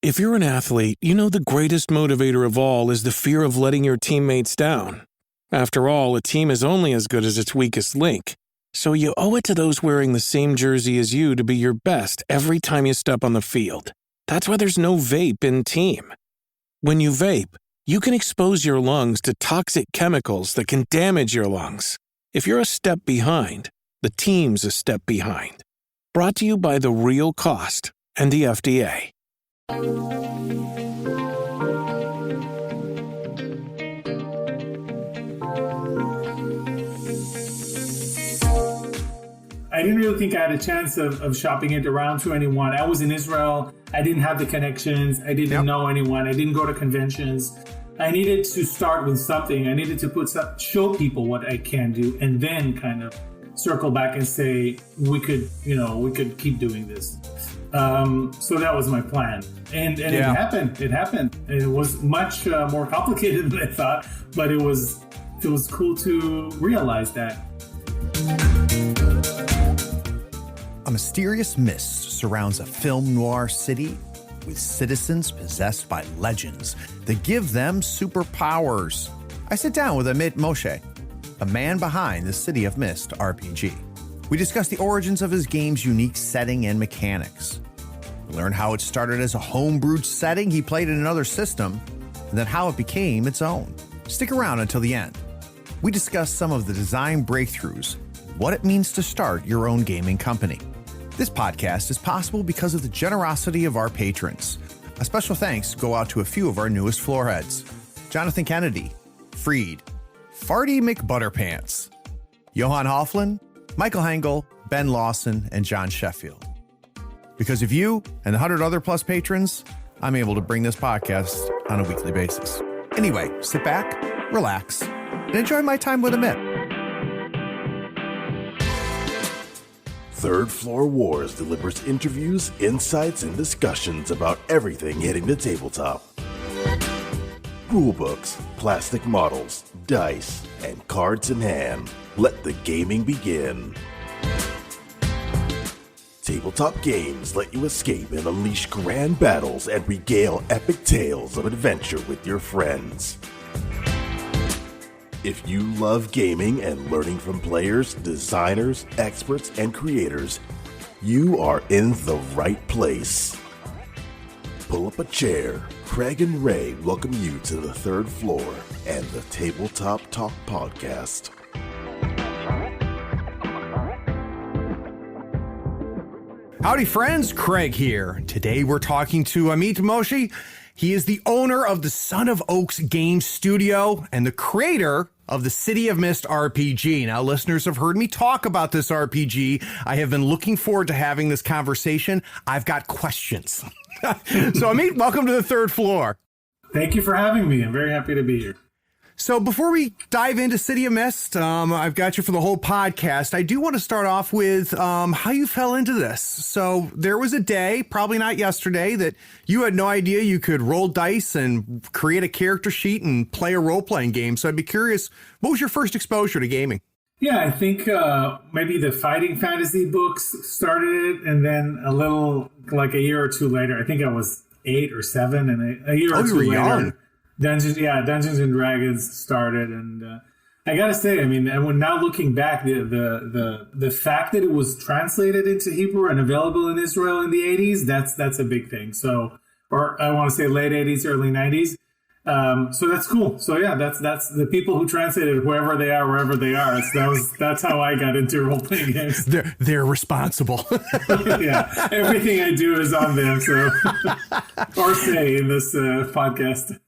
If you're an athlete, you know the greatest motivator of all is the fear of letting your teammates down. After all, a team is only as good as its weakest link. So you owe it to those wearing the same jersey as you to be your best every time you step on the field. That's why there's no vape in team. When you vape, you can expose your lungs to toxic chemicals that can damage your lungs. If you're a step behind, the team's a step behind. Brought to you by The Real Cost and the FDA. I didn't really think I had a chance of shopping it around to anyone. I was in Israel. I didn't have the connections. I didn't know anyone. I didn't go to conventions. I needed to start with something. I needed to show people what I can do, and then kind of circle back and say we could keep doing this. So that was my plan, and it happened. It happened. It was much more complicated than I thought, but it was cool to realize that. A mysterious mist surrounds a film noir city with citizens possessed by legends that give them superpowers. I sit down with Amit Moshe, a man behind the City of Mist RPG. We discuss the origins of his game's unique setting and mechanics. We learn how it started as a homebrewed setting he played in another system, and then how it became its own. Stick around until the end. We discuss some of the design breakthroughs, what it means to start your own gaming company. This podcast is possible because of the generosity of our patrons. A special thanks go out to a few of our newest floorheads: Jonathan Kennedy, Freed, Farty McButterpants, Johan Hofflin, Michael Hengel, Ben Lawson, and John Sheffield. Because of you and the 100 other plus patrons, I'm able to bring this podcast on a weekly basis. Anyway, sit back, relax, and enjoy my time with Amit. Third Floor Wars delivers interviews, insights, and discussions about everything hitting the tabletop. Rulebooks, plastic models, dice, and cards in hand. Let the gaming begin. Tabletop games let you escape and unleash grand battles and regale epic tales of adventure with your friends. If you love gaming and learning from players, designers, experts, and creators, you are in the right place. Pull up a chair. Craig and Ray welcome you to the Third Floor and the Tabletop Talk Podcast. Howdy friends, Craig here. Today we're talking to Amit Moshe. He is the owner of the Son of Oaks Game Studio and the creator of the City of Mist RPG. Now, listeners have heard me talk about this RPG. I have been looking forward to having this conversation. I've got questions. So, Amit, welcome to the Third Floor. Thank you for having me. I'm very happy to be here. So before we dive into City of Mist, I've got you for the whole podcast. I do want to start off with how you fell into this. So there was a day, probably not yesterday, that you had no idea you could roll dice and create a character sheet and play a role-playing game. So I'd be curious, what was your first exposure to gaming? Yeah, I think maybe the fighting fantasy books started it, and then a little, like a year or two later, I think I was 8 or 7, and a year or two later, young. Dungeons and Dragons started, and I gotta say, I mean, and when now looking back, the fact that it was translated into Hebrew and available in Israel in the 80s, that's a big thing. So, or I want to say late 80s, early 90s. So that's cool. So yeah, that's the people who translated, whoever they are, wherever they are. That's how I got into role playing games. They're responsible. Yeah, everything I do is on them. So, or say in this podcast.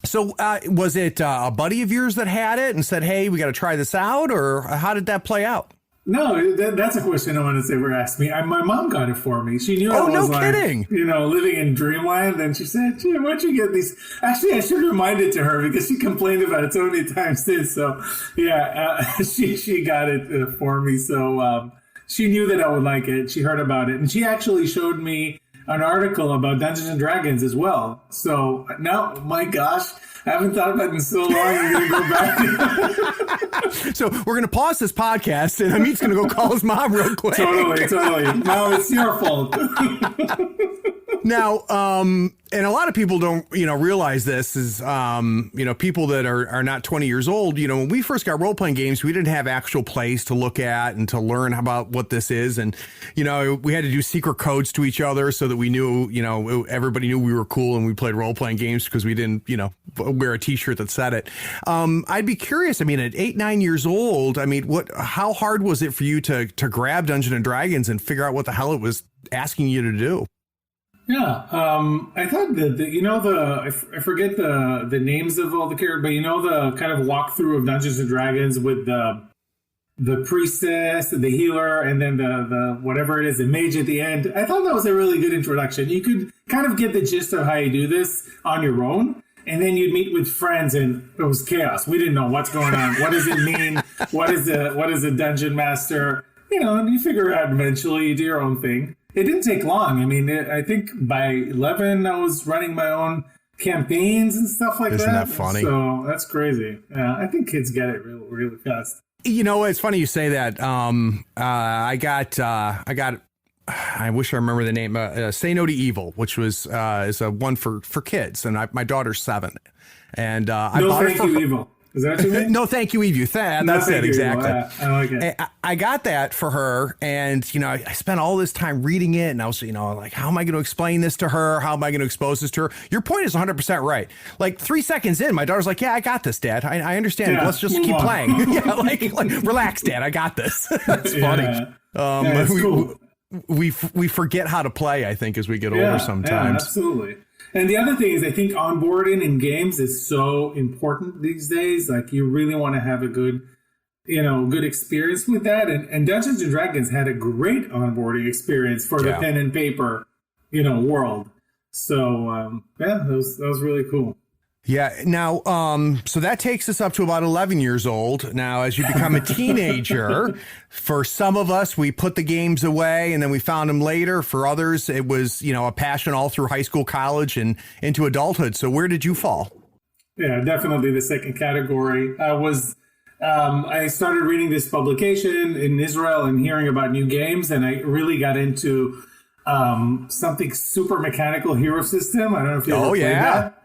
So was it a buddy of yours that had it and said, hey, we got to try this out? Or how did that play out? No, that's a question no one has ever asked me. My mom got it for me. She knew I was kidding. Living in dreamland. And she said, gee, why'd you get these? Actually, I should remind it to her because she complained about it so many times since. So, yeah, she got it for me. So she knew that I would like it. She heard about it. And she actually showed me an article about Dungeons and Dragons as well. So now, my gosh, I haven't thought about it in so long. I'm going to go back. So we're going to pause this podcast, and Amit's going to go call his mom real quick. Totally. Mom, it's your fault. Now, and a lot of people don't, realize this is, people that are not 20 years old, when we first got role-playing games, we didn't have actual plays to look at and to learn about what this is. And, we had to do secret codes to each other so that we knew, everybody knew we were cool and we played role-playing games because we didn't, wear a t-shirt that said it. I'd be curious. I mean, at 8, 9 years old, how hard was it for you to grab Dungeons and Dragons and figure out what the hell it was asking you to do? Yeah, I thought that I forget the names of all the characters, but the kind of walkthrough of Dungeons and Dragons with the priestess, the healer, and then the whatever it is, the mage at the end. I thought that was a really good introduction. You could kind of get the gist of how you do this on your own, and then you'd meet with friends, and it was chaos. We didn't know what's going on. What does it mean? What is a dungeon master? And you figure it out eventually. You do your own thing. It didn't take long. I mean, I think by 11, I was running my own campaigns and stuff like that. Isn't that funny? So that's crazy. Yeah, I think kids get it really, really fast. It's funny you say that. I wish I remember the name. Say No to Evil, which is a one for kids, and my daughter's 7, and I bought it for her. Evil. Is that what you mean? No, thank you, Evie. That's it, exactly. I like it. I got that for her, and I spent all this time reading it, and I was, like, how am I going to explain this to her? How am I going to expose this to her? Your point is 100% right. Like 3 seconds in, my daughter's like, "Yeah, I got this, Dad. I understand. Let's just keep playing." Yeah, like relax, Dad. I got this. That's funny. Cool. We forget how to play, I think, as we get older sometimes. Yeah, absolutely. And the other thing is, I think onboarding in games is so important these days. Like, you really want to have a good experience with that. And Dungeons and Dragons had a great onboarding experience for the pen and paper, world. So, that was really cool. Yeah. Now, so that takes us up to about 11 years old. Now, as you become a teenager, for some of us, we put the games away and then we found them later. For others, it was, a passion all through high school, college, and into adulthood. So where did you fall? Yeah, definitely the second category. I started reading this publication in Israel and hearing about new games, and I really got into something super mechanical, Hero System. I don't know if you ever played that.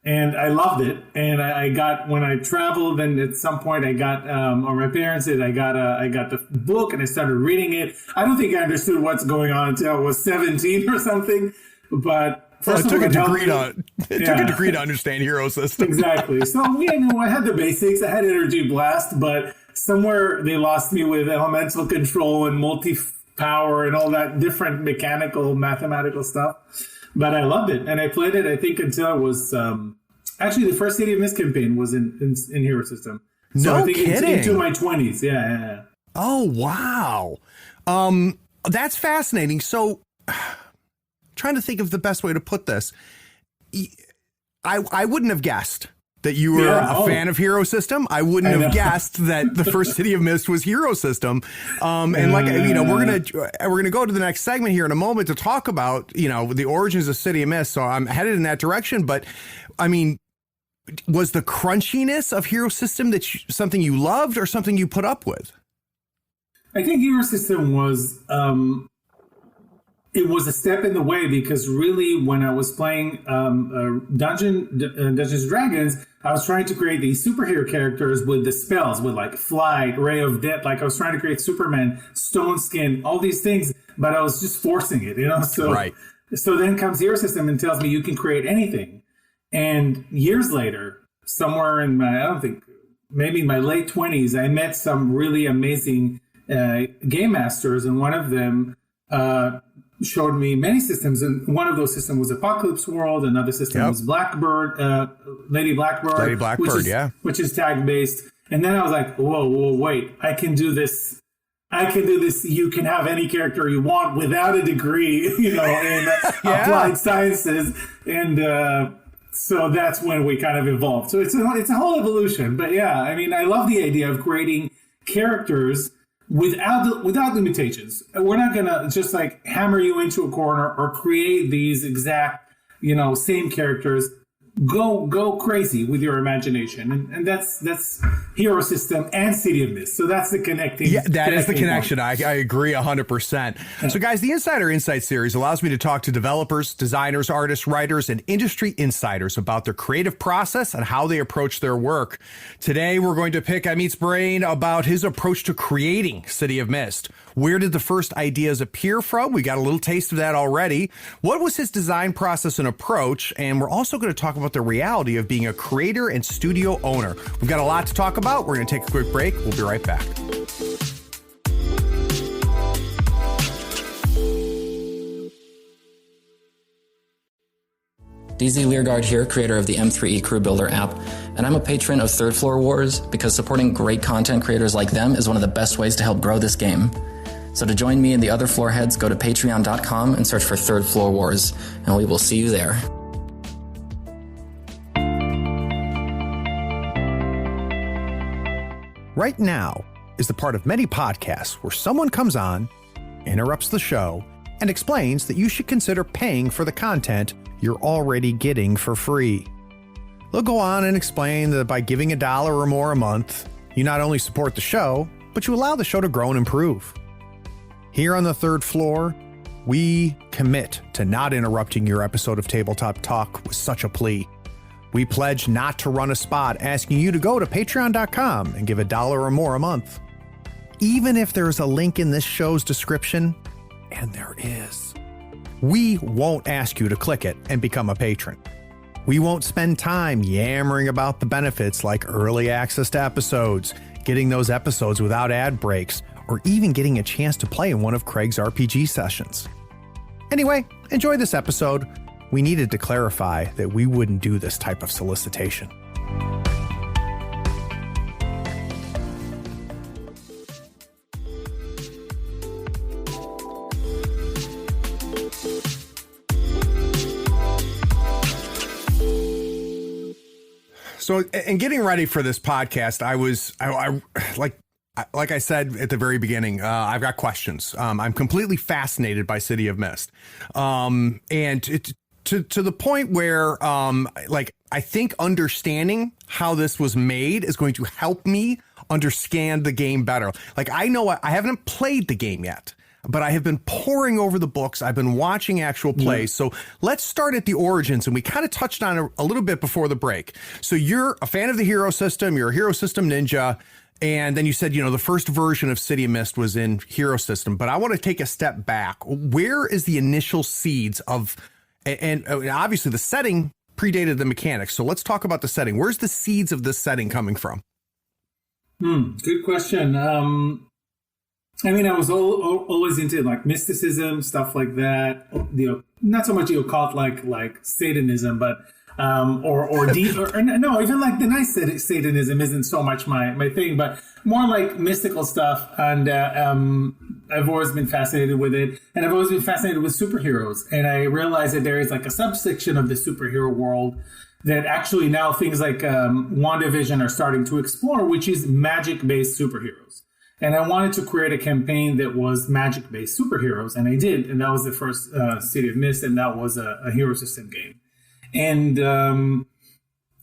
And I loved it. And I got, when I traveled, and at some point I got, or my parents did, I got the book and I started reading it. I don't think I understood what's going on until I was 17 or something. But it took a degree to understand Hero System. Exactly. So, I had the basics. I had Energy Blast, but somewhere they lost me with elemental control and multi-power and all that different mechanical, mathematical stuff. But I loved it, and I played it, I think, until I was... actually, the first City of Mist campaign was in Hero System. So no I think kidding. Into my 20s, yeah. Oh, wow. That's fascinating. So, trying to think of the best way to put this. I wouldn't have guessed that you were a fan of Hero System. I wouldn't have guessed that the first City of Mist was Hero System. And we're gonna go to the next segment here in a moment to talk about the origins of City of Mist. So I'm headed in that direction. But I mean, was the crunchiness of Hero System something you loved or something you put up with? I think Hero System was it was a step in the way, because really when I was playing Dungeons and Dragons, I was trying to create these superhero characters with the spells, with like Flight, Ray of Death. Like I was trying to create Superman, Stone Skin, all these things, but I was just forcing it, So, right. So then comes Hero System and tells me you can create anything. And years later, somewhere in maybe my late 20s, I met some really amazing game masters, and one of them showed me many systems, and one of those systems was Apocalypse World. Another system was Blackbird, Lady Blackbird, which is tag based. And then I was like, whoa, wait! I can do this. You can have any character you want without a degree, in applied sciences, and so that's when we kind of evolved. So it's a whole evolution. But yeah, I mean, I love the idea of creating characters without limitations. We're not gonna just like hammer you into a corner or create these exact, same characters. go crazy with your imagination, and that's Hero System and City of Mist. So that's the connecting. Yeah, that is the connecting connection. I agree 100%. So guys, the Insider Insight series allows me to talk to developers, designers, artists, writers, and industry insiders about their creative process and how they approach their work. Today, we're going to pick Amit's brain about his approach to creating City of Mist. Where did the first ideas appear from? We got a little taste of that already. What was his design process and approach? And we're also going to talk about the reality of being a creator and studio owner. We've got a lot to talk about. We're going to take a quick break. We'll be right back. DZ Learguard here, creator of the M3E Crew Builder app, and I'm a patron of Third Floor Wars because supporting great content creators like them is one of the best ways to help grow this game. So to join me and the other floor heads, go to patreon.com and search for Third Floor Wars, and we will see you there. Right now is the part of many podcasts where someone comes on, interrupts the show, and explains that you should consider paying for the content you're already getting for free. They'll go on and explain that by giving $1 or more a month, you not only support the show, but you allow the show to grow and improve. Here on the Third Floor, we commit to not interrupting your episode of Tabletop Talk with such a plea. We pledge not to run a spot asking you to go to patreon.com and give $1 or more a month. Even if there's a link in this show's description, and there is, we won't ask you to click it and become a patron. We won't spend time yammering about the benefits like early access to episodes, getting those episodes without ad breaks, or even getting a chance to play in one of Craig's RPG sessions. Anyway, enjoy this episode. We needed to clarify that we wouldn't do this type of solicitation. So, in getting ready for this podcast, like I said at the very beginning, I've got questions. I'm completely fascinated by City of Mist. And to the point where, I think understanding how this was made is going to help me understand the game better. Like, I know I haven't played the game yet, but I have been poring over the books. I've been watching actual plays. So let's start at the origins. And we kind of touched on it a little bit before the break. So you're a fan of the Hero System. You're a Hero System ninja. And then you said, the first version of City of Mist was in Hero System. But I want to take a step back. Where is the initial seeds of, and obviously the setting predated the mechanics. So let's talk about the setting. Where's the seeds of this setting coming from? Good question. I was always into like mysticism, stuff like that. Not so much occult like Satanism, but even like the nice Satanism isn't so much my thing, but more like mystical stuff. And I've always been fascinated with it, and I've always been fascinated with superheroes. And I realized that there is like a subsection of the superhero world that actually now things like WandaVision are starting to explore, which is magic-based superheroes. And I wanted to create a campaign that was magic-based superheroes, and I did. And that was the first City of Mist, and that was a Hero System game. And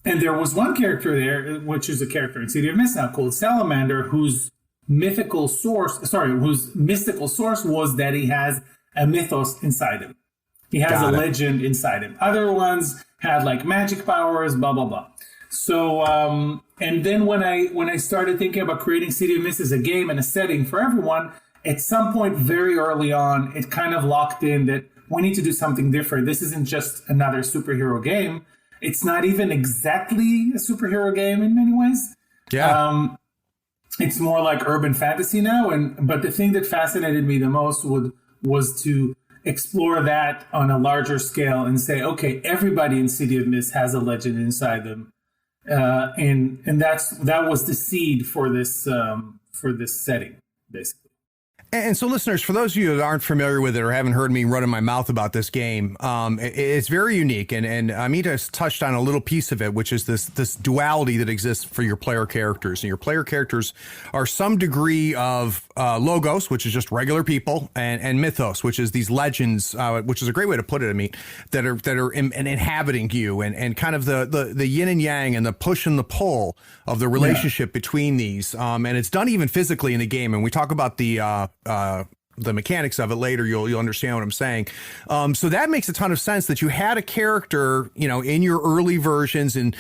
there was one character there, which is a character in City of Mist now called Salamander, whose mystical source was that he has a mythos inside him. He has a legend inside him. Other ones had like magic powers, blah, blah, blah. So, and then when I started thinking about creating City of Mist as a game and a setting for everyone, at some point very early on, it kind of locked in that we need to do something different. This isn't just another superhero game. It's not even exactly a superhero game in many ways. Yeah. It's more like urban fantasy now. But the thing that fascinated me the most was to explore that on a larger scale and say, okay, everybody in City of Mist has a legend inside them. And that was the seed for this setting, basically. And so, listeners, for those of you that aren't familiar with it or haven't heard me running my mouth about this game, it's very unique. And Amit has touched on a little piece of it, which is this duality that exists for your player characters. And your player characters are some degree of logos, which is just regular people, and mythos, which is these legends, which is a great way to put it, Amit, that are inhabiting you, and kind of the yin and yang and the push and the pull of the relationship between these. And it's done even physically in the game. And we talk about the mechanics of it later. You'll understand what I'm saying. So that makes a ton of sense that you had a character, in your early versions, and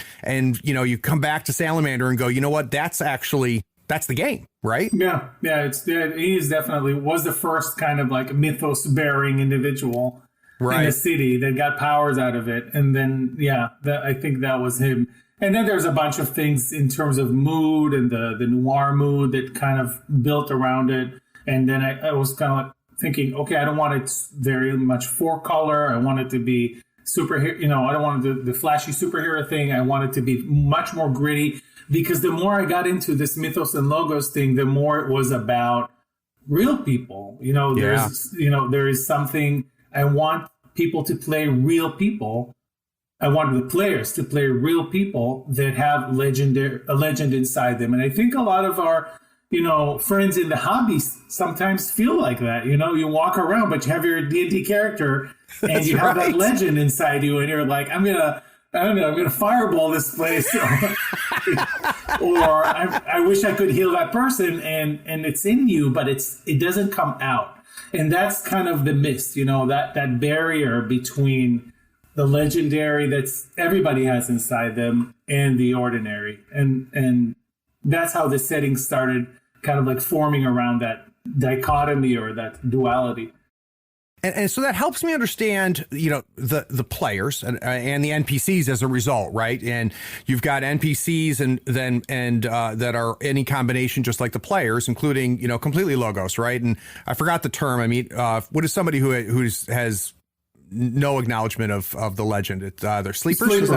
you come back to Salamander and go, you know what, that's the game, right? Yeah. He is definitely was the first kind of like mythos bearing individual in the city that got powers out of it. And then, I think that was him. And then there's a bunch of things in terms of mood and the noir mood that kind of built around it. And then I was kind of like thinking, okay, I don't want it very much four color. I want it to be superhero. I don't want the flashy superhero thing. I want it to be much more gritty, because the more I got into this mythos and logos thing, the more it was about real people. There is something, I want people to play real people. I want the players to play real people that have a legend inside them. And I think a lot of our, friends in the hobbies sometimes feel like that. You walk around, but you have your D&D character and you have that legend inside you, and you're like, I'm gonna fireball this place, or I wish I could heal that person, and it's in you, but it doesn't come out. And that's kind of the mist, that barrier between the legendary that's everybody has inside them and the ordinary. And that's how the setting started kind of like forming around that dichotomy or that duality. And so that helps me understand, the players and the NPCs as a result, right? And you've got NPCs and that are any combination, just like the players, including completely logos, right? And I forgot the term. I mean, what is somebody who has no acknowledgement of the legend? They're sleepers.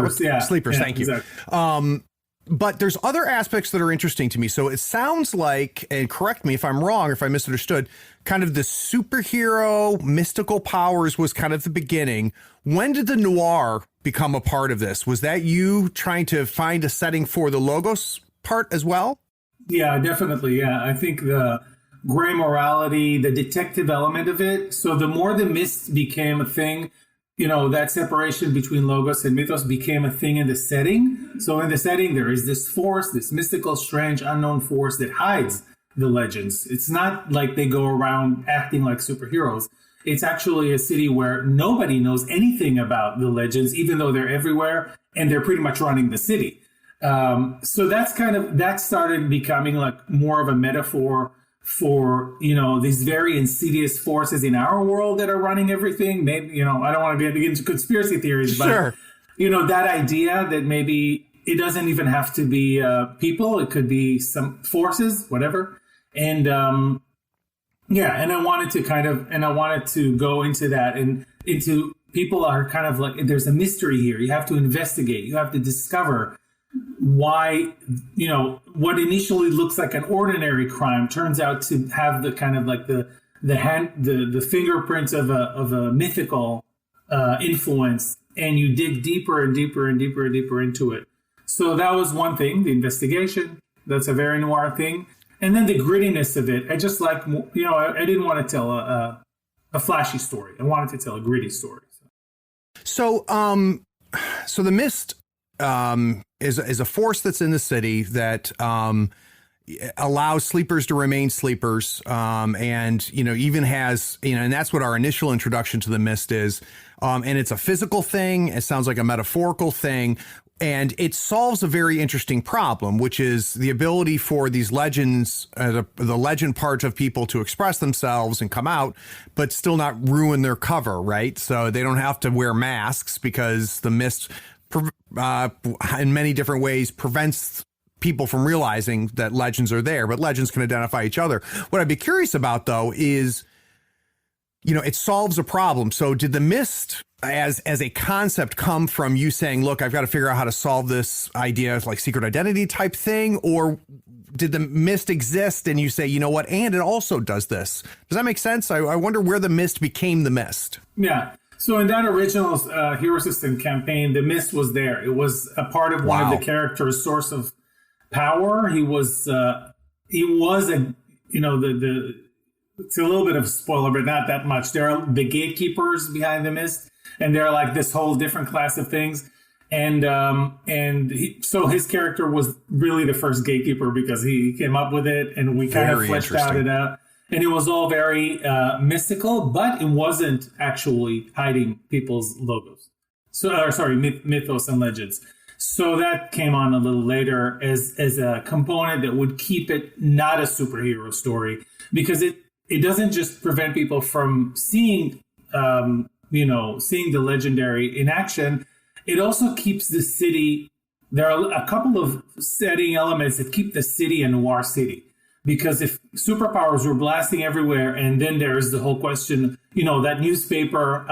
Sleepers. Thank you. Exactly. But there's other aspects that are interesting to me. So it sounds like, and correct me if I'm wrong, if I misunderstood, kind of the superhero mystical powers was kind of the beginning. When did the noir become a part of this? Was that you trying to find a setting for the logos part as well? Yeah, definitely. Yeah, I think the gray morality, the detective element of it. So the more the mist became a thing, that separation between logos and mythos became a thing in the setting. So in the setting, there is this force, this mystical, strange, unknown force that hides the legends. It's not like they go around acting like superheroes. It's actually a city where nobody knows anything about the legends, even though they're everywhere and they're pretty much running the city. So that started becoming like more of a metaphor for, these very insidious forces in our world that are running everything. Maybe, I don't want to get into conspiracy theories, but, sure. That idea that maybe it doesn't even have to be people. It could be some forces, whatever. And, and I wanted to go into that and into people are kind of like, there's a mystery here. You have to investigate. You have to discover why, what initially looks like an ordinary crime turns out to have the kind of like the fingerprints of a mythical influence, and you dig deeper and deeper and deeper and deeper into it. So that was one thing, the investigation. That's a very noir thing. And then the grittiness of it. I just like, I didn't want to tell a flashy story. I wanted to tell a gritty story. So the mist is a force that's in the city that allows sleepers to remain sleepers, and even has and that's what our initial introduction to the mist is, and it's a physical thing. It sounds like a metaphorical thing, and it solves a very interesting problem, which is the ability for these legends, the legend part of people, to express themselves and come out, but still not ruin their cover, right? So they don't have to wear masks because the mist, in many different ways, prevents people from realizing that legends are there, but legends can identify each other. What I'd be curious about, though, is, it solves a problem. So did the mist as a concept come from you saying, look, I've got to figure out how to solve this idea, like secret identity type thing? Or did the mist exist and you say, you know what, and it also does this? Does that make sense? I wonder where the mist became the mist. Yeah. So in that original Hero System campaign, the mist was there. It was a part of one of the characters' source of power. He was a, you know, the it's a little bit of a spoiler, but not that much. There are the gatekeepers behind the mist, and they're like this whole different class of things. So his character was really the first gatekeeper because he came up with it, and we kind of fleshed it out. And it was all very mystical, but it wasn't actually hiding people's logos. Mythos and legends. So that came on a little later as a component that would keep it not a superhero story, because it doesn't just prevent people from seeing the legendary in action. It also keeps the city. There are a couple of setting elements that keep the city a noir city. Because if superpowers were blasting everywhere, and then there's the whole question, that newspaper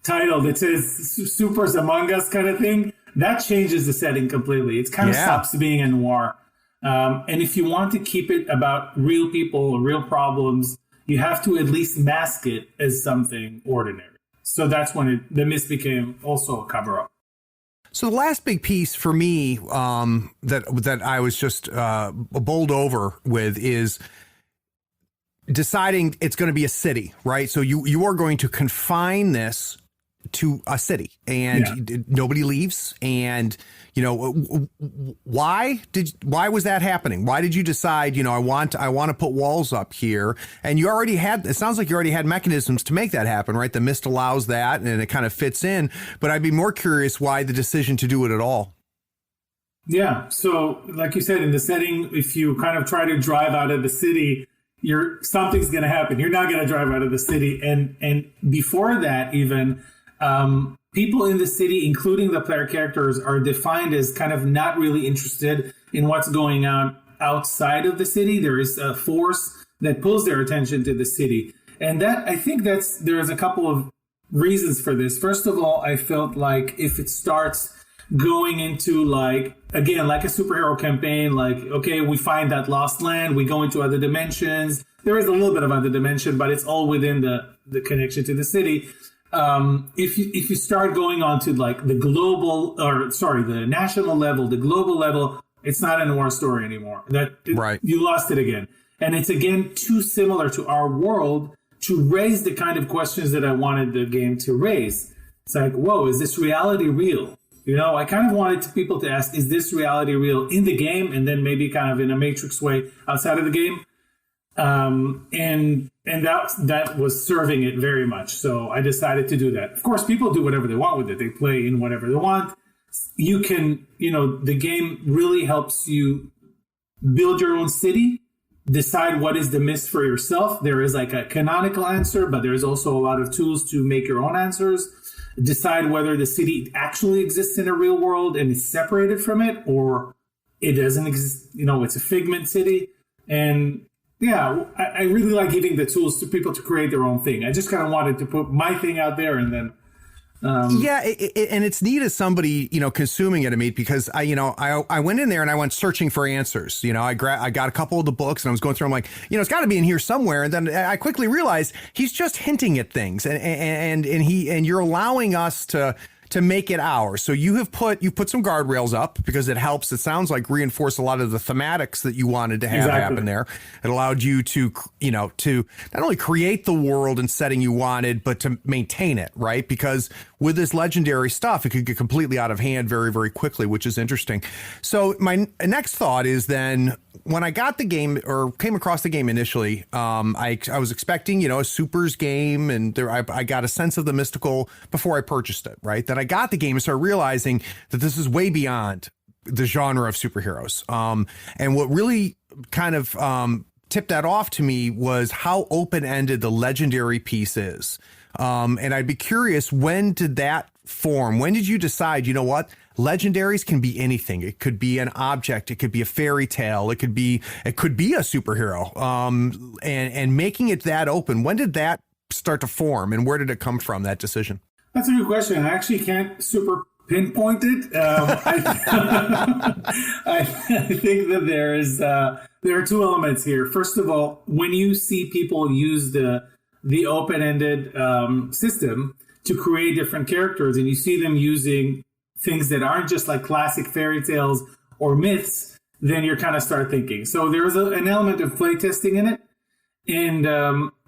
title that says "Supers Among Us" kind of thing, that changes the setting completely. It kind of stops being a noir. And if you want to keep it about real people, real problems, you have to at least mask it as something ordinary. So that's when the mist became also a cover-up. So the last big piece for me that I was just bowled over with is deciding it's going to be a city, right? So you are going to confine this to a city, and nobody leaves. And why was that happening? Why did you decide, I want to put walls up here? And it sounds like you already had mechanisms to make that happen, right? The mist allows that, and it kind of fits in. But I'd be more curious why the decision to do it at all. Yeah. So like you said, in the setting, if you kind of try to drive out of the city, something's going to happen. You're not going to drive out of the city. And before that, even people in the city, including the player characters, are defined as kind of not really interested in what's going on outside of the city. There is a force that pulls their attention to the city. And I think there's a couple of reasons for this. First of all, I felt like if it starts going into like a superhero campaign, like, okay, we find that lost land, we go into other dimensions. There is a little bit of other dimension, but it's all within the connection to the city. If you start going on to like the national level, the global level, it's not a noir story anymore. You lost it again. And it's again too similar to our world to raise the kind of questions that I wanted the game to raise. It's like, whoa, is this reality real? I kind of wanted people to ask, is this reality real in the game? And then maybe kind of in a Matrix way outside of the game. And that was serving it very much. So I decided to do that. Of course, people do whatever they want with it. They play in whatever they want. You can, the game really helps you build your own city, decide what is the mist for yourself. There is like a canonical answer, but there's also a lot of tools to make your own answers. Decide whether the city actually exists in a real world and is separated from it, or it doesn't exist. It's a figment city. And yeah, I really like giving the tools to people to create their own thing. I just kind of wanted to put my thing out there, and then and it's neat as somebody, consuming it, Amit, because I went in there and I went searching for answers. I got a couple of the books and I was going through. I'm like, it's got to be in here somewhere. And then I quickly realized he's just hinting at things, and you're allowing us to make it ours. So you put some guardrails up because it helps. It sounds like reinforce a lot of the thematics that you wanted to have happen there. It allowed you to not only create the world and setting you wanted, but to maintain it, right? Because with this legendary stuff, it could get completely out of hand very, very quickly, which is interesting. So my next thought is then, when I got the game or came across the game initially, I was expecting, a supers game, and I got a sense of the mystical before I purchased it, right? Then I got the game and started realizing that this is way beyond the genre of superheroes. And what really kind of tipped that off to me was how open-ended the legendary piece is. And I'd be curious, when did that form? When did you decide, legendaries can be anything? It could be an object. It could be a fairy tale. It could be a superhero. And making it that open, when did that start to form, and where did it come from, that decision? That's a good question. I actually can't super pinpoint it. I think that there are two elements here. First of all, when you see people use the open-ended system to create different characters, and you see them using things that aren't just like classic fairy tales or myths, then you're kind of start thinking. So there's an element of playtesting in it. And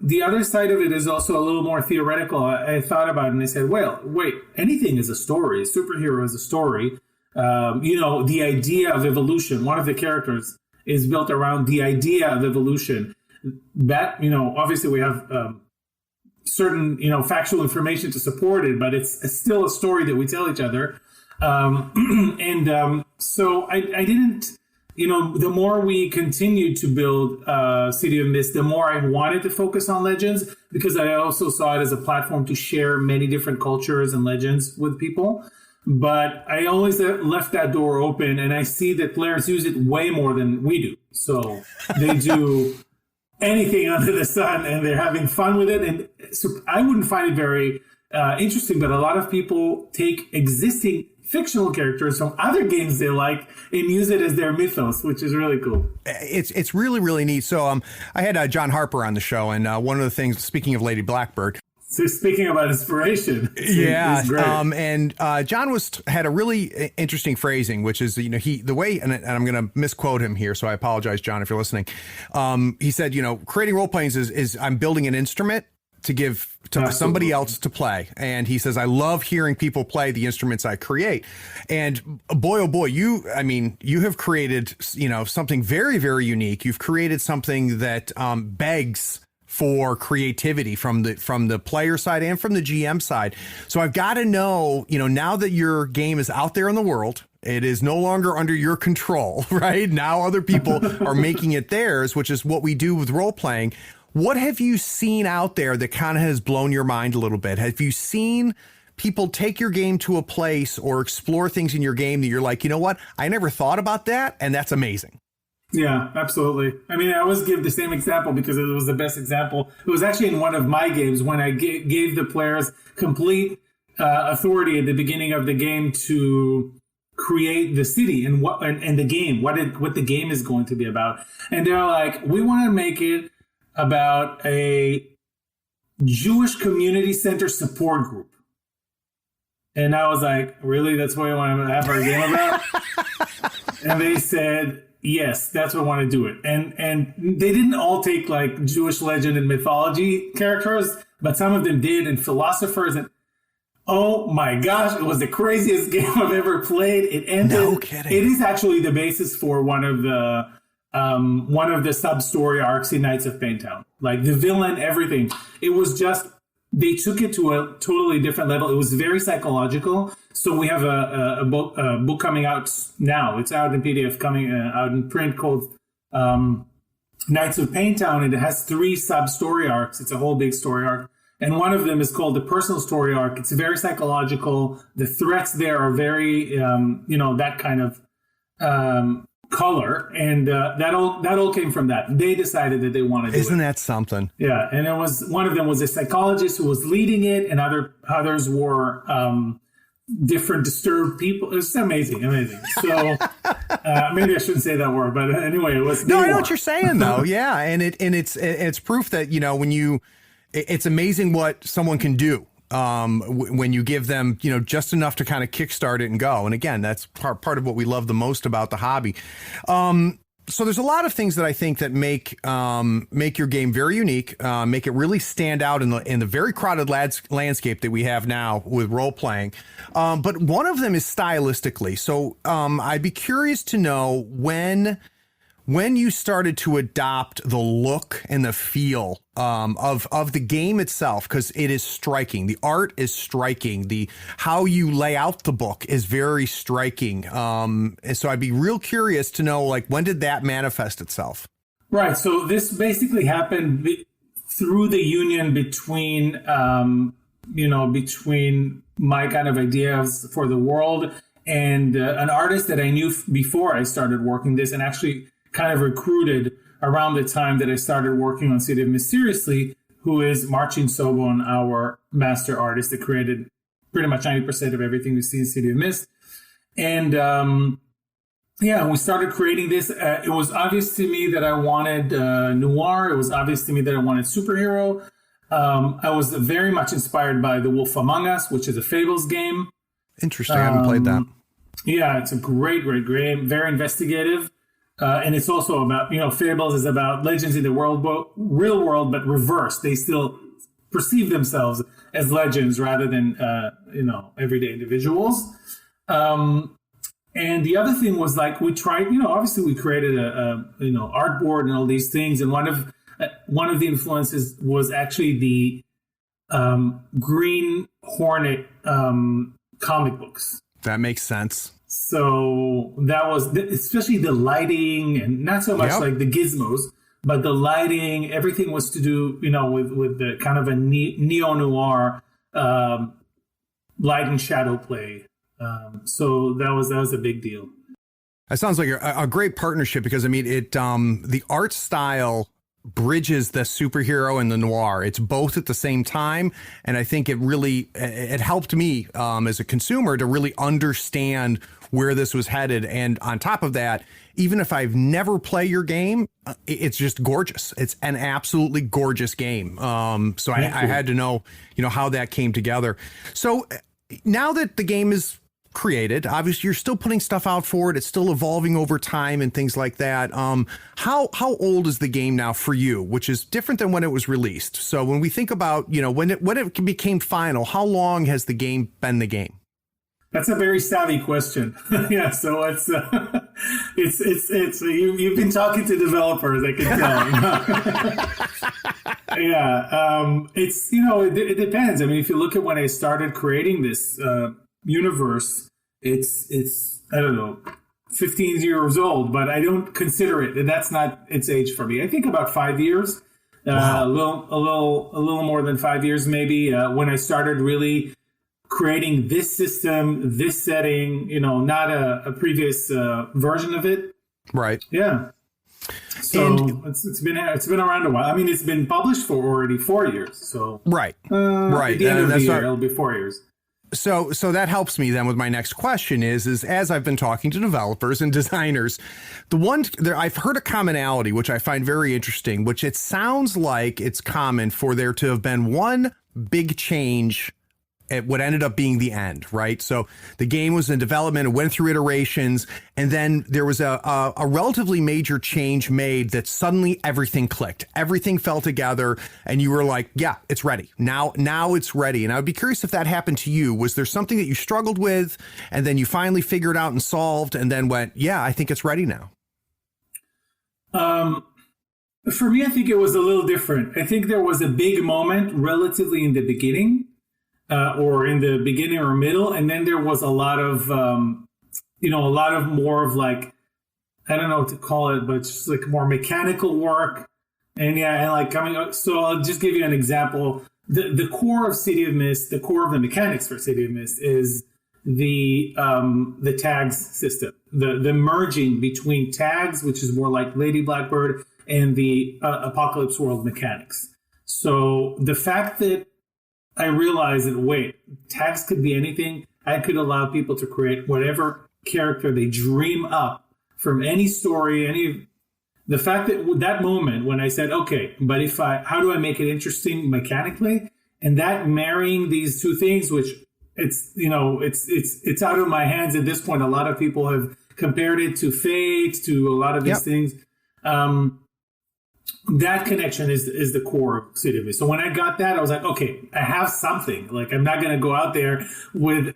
the other side of it is also a little more theoretical. I thought about it and I said, well, wait, anything is a story. A superhero is a story. The idea of evolution, one of the characters is built around the idea of evolution. That, obviously we have certain, factual information to support it, but it's still a story that we tell each other. So I didn't... the more we continued to build City of Mist, the more I wanted to focus on legends, because I also saw it as a platform to share many different cultures and legends with people. But I always left that door open, and I see that players use it way more than we do. So they do anything under the sun, and they're having fun with it. And so I wouldn't find it very interesting, but a lot of people take existing fictional characters from other games they like and use it as their mythos, which is really cool. It's really, really neat. So I had John Harper on the show, and one of the things, speaking of Lady Blackbird. So speaking about inspiration. Yeah. Great. And John had a really interesting phrasing, which is, the way, and I'm going to misquote him here, so I apologize, John, if you're listening. He said, creating role playing is I'm building an instrument to give to somebody else to play. And he says, I love hearing people play the instruments I create. And boy, oh boy, you have created, something very, very unique. You've created something that begs for creativity from the player side and from the GM side. So I've got to know, now that your game is out there in the world, it is no longer under your control, right? Now other people are making it theirs, which is what we do with role playing. What have you seen out there that kind of has blown your mind a little bit? Have you seen people take your game to a place or explore things in your game that you're like, you know what? I never thought about that. And that's amazing. Yeah, absolutely. I mean, I always give the same example because it was the best example. It was actually in one of my games when I gave the players complete authority at the beginning of the game to create the city and the game, what the game is going to be about. And they're like, we want to make it about a Jewish community center support group. And I was like, really? That's what you want to have our game about? And they said, yes, that's what I want to do it. And they didn't all take like Jewish legend and mythology characters, but some of them did, and philosophers. And oh my gosh, it was the craziest game I've ever played. It ended. No kidding. It is actually the basis for one of the sub-story arcs in Knights of Paintown. Like the villain, everything. It was just, they took it to a totally different level. It was very psychological. So we have a book coming out now. It's out in PDF, coming out in print, called Knights of Paintown, and it has 3 sub-story arcs. It's a whole big story arc. And one of them is called the personal story arc. It's very psychological. The threats there are very, that kind of color. And that all came from that. They decided that they wanted to do it. Isn't that something? Yeah. And it was, one of them was a psychologist who was leading it, and others were different disturbed people. It's amazing. So maybe I shouldn't say that word, but anyway, it was. No, I know what you're saying though. Yeah. And it's proof that, it's amazing what someone can do when you give them, just enough to kind of kickstart it and go. And again, that's part of what we love the most about the hobby. So there's a lot of things that I think that make your game very unique, make it really stand out in the very crowded landscape that we have now with role playing. But one of them is stylistically. So I'd be curious to know when you started to adopt the look and the feel of the game itself, because it is striking. The art is striking. How you lay out the book is very striking. And so I'd be real curious to know, like, when did that manifest itself? Right. So this basically happened through the union between, between my kind of ideas for the world and an artist that I knew before I started working this, and actually kind of recruited around the time that I started working on City of Mysteriously, who is Marcin Sobon, our master artist that created pretty much 90% of everything we see in City of Mist. And when we started creating this, it was obvious to me that I wanted noir. It was obvious to me that I wanted superhero. I was very much inspired by The Wolf Among Us, which is a Fables game. Interesting. I haven't played that. Yeah, it's a great game, very investigative. And it's also about, Fables is about legends in the real world, but reversed. They still perceive themselves as legends rather than, everyday individuals. And the other thing was like, we tried, obviously we created a artboard and all these things. And one of the influences was actually the Green Hornet comic books. That makes sense. So that was, especially the lighting, and not so much like the gizmos, but the lighting, everything was to do, with the kind of a neo-noir light and shadow play. So that was a big deal. That sounds like a great partnership because, I mean, it the art style bridges the superhero and the noir. It's both at the same time. And I think it helped me as a consumer to really understand where this was headed. And on top of that, even if I've never played your game, it's just gorgeous. It's an absolutely gorgeous game. So I had to know, how that came together. So now that the game is created, obviously you're still putting stuff out for it. It's still evolving over time and things like that. How old is the game now for you, which is different than when it was released? So when we think about, when it became final, how long has the game been the game? That's a very savvy question. Yeah, so it's you've been talking to developers, I can tell. Yeah, it's it depends. I mean, if you look at when I started creating this universe, it's I don't know, 15 years old, but I don't consider it. That's not its age for me. I think about 5 years, wow. a little more than 5 years maybe. When I started really creating this system, this setting, not a previous version of it. Right. Yeah. So it's been around a while. I mean, it's been published for already 4 years. So right. At the end of the year, it'll be 4 years. So that helps me then with my next question is as I've been talking to developers and designers, I've heard a commonality, which I find very interesting, which it sounds like it's common for there to have been one big change at what ended up being the end, right? So the game was in development, it went through iterations, and then there was a relatively major change made that suddenly everything clicked. Everything fell together, and you were like, yeah, it's ready. Now it's ready. And I would be curious if that happened to you. Was there something that you struggled with, and then you finally figured out and solved, and then went, yeah, I think it's ready now? For me, I think it was a little different. I think there was a big moment relatively in the beginning, or in the beginning or middle. And then there was a lot of more of like, I don't know what to call it, but just like more mechanical work. And like coming up. So I'll just give you an example. The core of City of Mist, the core of the mechanics for City of Mist is the tags system, the merging between tags, which is more like Lady Blackbird, and the Apocalypse World mechanics. So the fact that I realized that, wait, tags could be anything. I could allow people to create whatever character they dream up from any story, the fact that moment when I said, okay, but how do I make it interesting mechanically? And that marrying these two things, which it's out of my hands at this point. A lot of people have compared it to Fate, to a lot of these things. That connection is the core of City of Mist. So when I got that, I was like, okay, I have something. Like, I'm not going to go out there with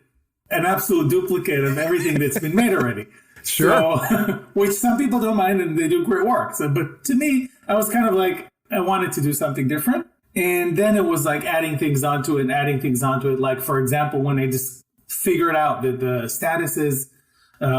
an absolute duplicate of everything that's been made already. Sure. So, which some people don't mind, and they do great work. So, but to me, I was kind of like, I wanted to do something different. And then it was like adding things onto it. Like, for example, when I just figured out that the statuses,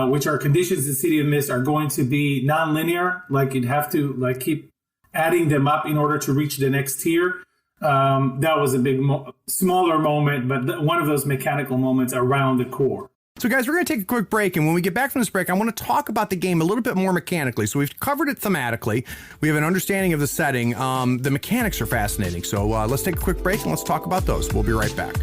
which are conditions in City of Mist, are going to be non-linear, like you'd have to like keep adding them up in order to reach the next tier. That was a big, smaller moment, but one of those mechanical moments around the core. So guys, we're going to take a quick break, and when we get back from this break, I want to talk about the game a little bit more mechanically. So we've covered it thematically. We have an understanding of the setting. The mechanics are fascinating. So let's take a quick break and let's talk about those. We'll be right back.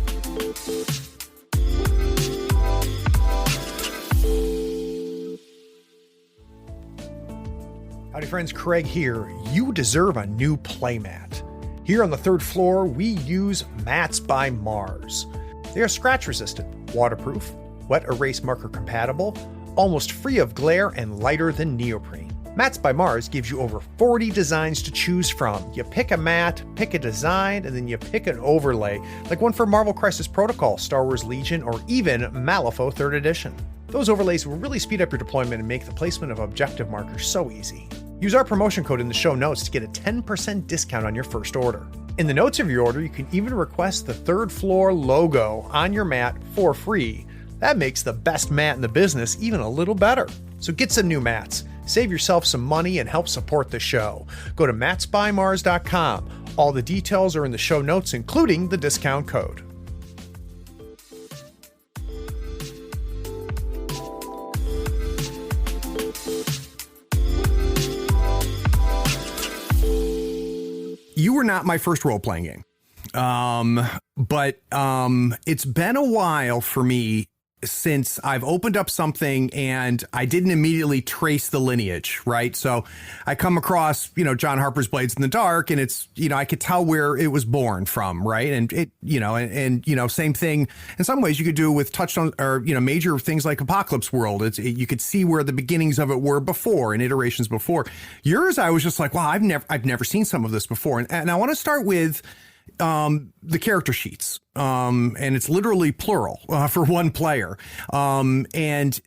friends, Craig here. You deserve a new playmat. Here on the third floor, we use Mats by Mars. They are scratch resistant, waterproof, wet erase marker compatible, almost free of glare, and lighter than neoprene. Mats by Mars gives you over 40 designs to choose from. You pick a mat, pick a design, and then you pick an overlay, like one for Marvel Crisis Protocol, Star Wars Legion, or even Malifaux 3rd Edition. Those overlays will really speed up your deployment and make the placement of objective markers so easy. Use our promotion code in the show notes to get a 10% discount on your first order. In the notes of your order, you can even request the third floor logo on your mat for free. That makes the best mat in the business even a little better. So get some new mats, save yourself some money, and help support the show. Go to matsbymars.com. All the details are in the show notes, including the discount code. You were not my first role-playing game, but it's been a while for me since I've opened up something and I didn't immediately trace the lineage, right? So I come across, John Harper's Blades in the Dark, and it's, I could tell where it was born from, right? And it, and same thing. In some ways, you could do with Touchstone or, major things like Apocalypse World. You could see where the beginnings of it were before and iterations before. Yours, I was just like, wow, I've never seen some of this before. And I want to start with the character sheets, and it's literally plural for one player. And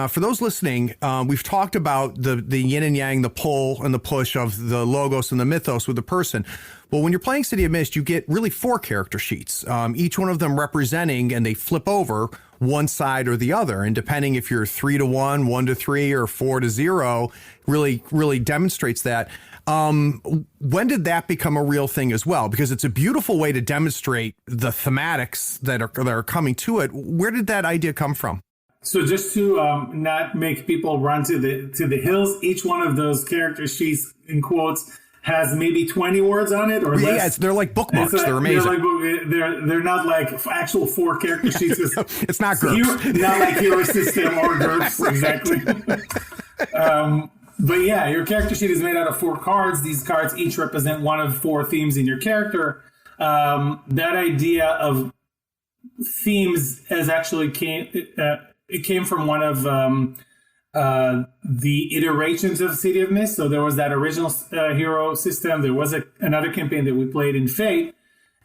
for those listening, we've talked about the yin and yang, the pull and the push of the logos and the mythos with the person. Well, when you're playing City of Mist, you get really 4 character sheets, each one of them representing, and they flip over one side or the other. And depending if you're 3-1, 1-3, or 4-0, really demonstrates that. When did that become a real thing as well? Because it's a beautiful way to demonstrate the thematics that are coming to it. Where did that idea come from? So just to not make people run to the hills, each one of those character sheets, in quotes, has maybe 20 words on it or less. Yeah, they're like bookmarks. They're amazing. They're not like actual 4 character sheets. It's not GURPS. Not like Hero System or GURPS, exactly. But yeah, your character sheet is made out of 4 cards. These cards each represent one of 4 themes in your character. That idea of themes has actually came from one of the iterations of City of Mist. So there was that original hero system. There was another campaign that we played in Fate,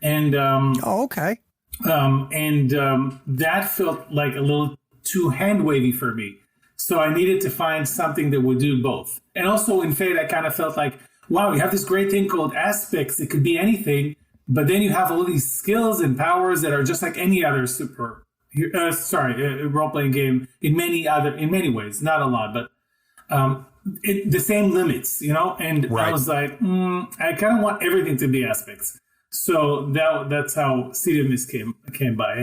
and okay. That felt like a little too hand wavy for me. So I needed to find something that would do both. And also in Fate, I kind of felt like, wow, you have this great thing called aspects. It could be anything, but then you have all these skills and powers that are just like any other role-playing game in many ways. Not a lot, but the same limits, And right. I was like, I kind of want everything to be aspects. So that's how City of Mist came by.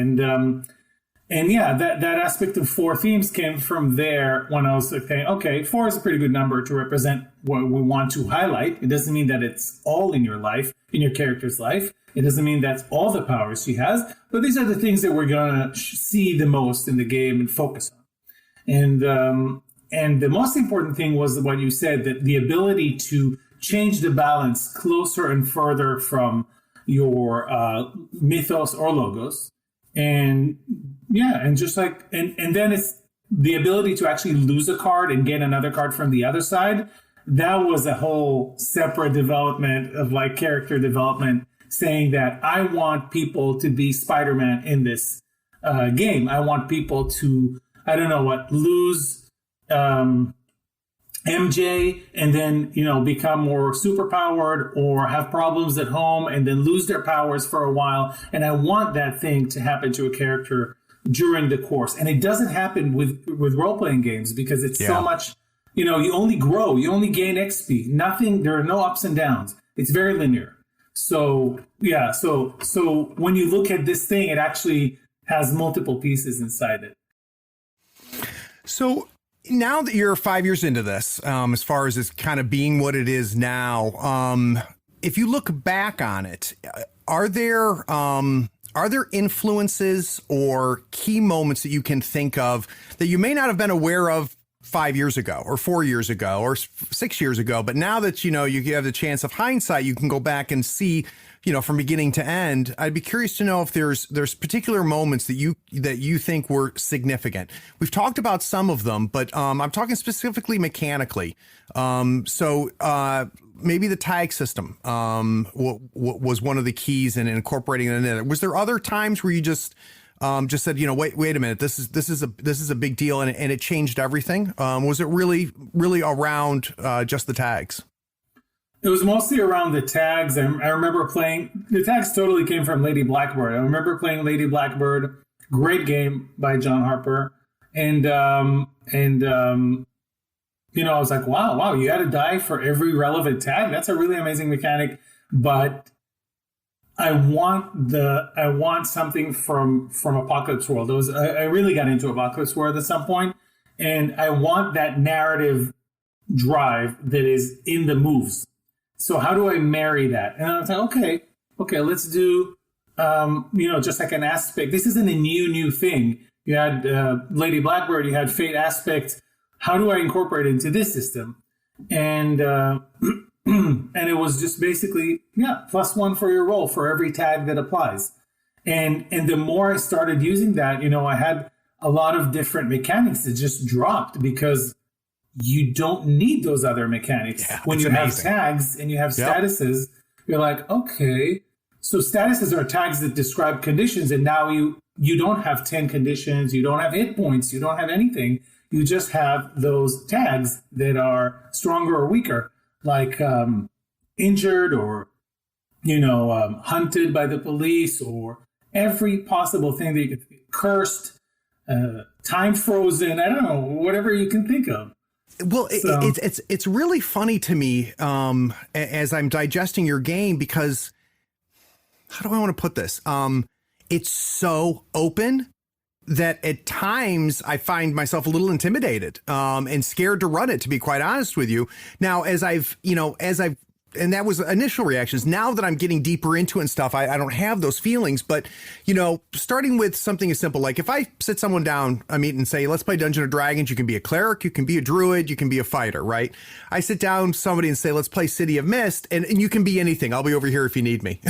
And yeah, that aspect of 4 themes came from there when I was like, okay, 4 is a pretty good number to represent what we want to highlight. It doesn't mean that it's all in your life, in your character's life. It doesn't mean that's all the powers she has, but these are the things that we're going to see the most in the game and focus on. And the most important thing was what you said, that the ability to change the balance closer and further from your mythos or logos. And yeah, and just like, and then it's the ability to actually lose a card and get another card from the other side. That was a whole separate development of like character development, saying that I want people to be Spider-Man in this game. I want people to, lose MJ and then, become more superpowered or have problems at home and then lose their powers for a while. And I want that thing to happen to a character during the course. And it doesn't happen with role-playing games because it's so much, you only grow, you only gain XP, there are no ups and downs. It's very linear. So, yeah, so when you look at this thing, it actually has multiple pieces inside it. So now that you're 5 years into this, as far as it's kind of being what it is now, if you look back on it, are there influences or key moments that you can think of that you may not have been aware of 5 years ago or 4 years ago or 6 years ago. But now that, you have the chance of hindsight, you can go back and see, from beginning to end. I'd be curious to know if there's particular moments that you think were significant. We've talked about some of them, but I'm talking specifically mechanically. So maybe the tag system was one of the keys in incorporating it in it. Was there other times where you just said, wait a minute, this is a big deal, and it changed everything? Was it really around just the tags? It was mostly around the tags. I remember playing, the tags totally came from Lady Blackbird. I remember playing Lady Blackbird, great game by John Harper. And I was like, wow, you had a die for every relevant tag. That's a really amazing mechanic. But I want something from Apocalypse World. I really got into Apocalypse World at some point, and I want that narrative drive that is in the moves. So how do I marry that? And I was like, okay, let's do, just like an aspect. This isn't a new thing. You had Lady Blackbird, you had Fate Aspect. How do I incorporate it into this system? And and it was just basically, +1 for your roll for every tag that applies. And the more I started using that, I had a lot of different mechanics that just dropped because you don't need those other mechanics. Yeah, when you amazing. have tags and you have statuses, you're like, okay, so statuses are tags that describe conditions, and now you don't have 10 conditions, you don't have hit points, you don't have anything. You just have those tags that are stronger or weaker, like injured or, hunted by the police, or every possible thing that you could, cursed, time frozen, I don't know, whatever you can think of. Well, it's really funny to me as I'm digesting your game, because how do I want to put this? It's so open that at times I find myself a little intimidated and scared to run it, to be quite honest with you. Now, and that was initial reactions. Now that I'm getting deeper into it and stuff, I don't have those feelings. But, starting with something as simple, like if I sit someone down, and say, let's play Dungeons and Dragons, you can be a cleric, you can be a druid, you can be a fighter, right? I sit down somebody and say, let's play City of Mist, and you can be anything. I'll be over here if you need me.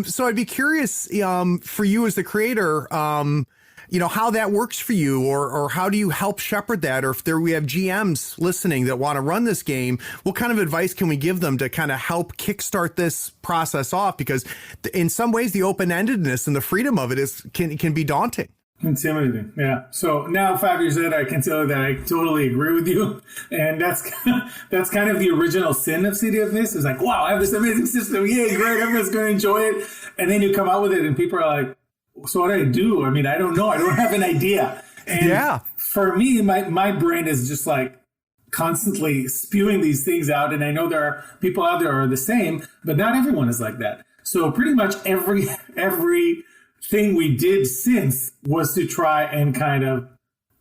So I'd be curious for you as the creator, how that works for you, or how do you help shepherd that? Or if we have GMs listening that want to run this game, what kind of advice can we give them to kind of help kickstart this process off? Because in some ways, the open-endedness and the freedom of it can be daunting. Intimidating, yeah. So now 5 years later, I can tell you that I totally agree with you, and that's kind of the original sin of City of Mist. It's like, wow, I have this amazing system, yay, great, everyone's going to enjoy it, and then you come out with it, and people are like, so what do I do? I don't know. I don't have an idea. And for me, my brain is just like constantly spewing these things out. And I know there are people out there who are the same, but not everyone is like that. So pretty much every thing we did since was to try and kind of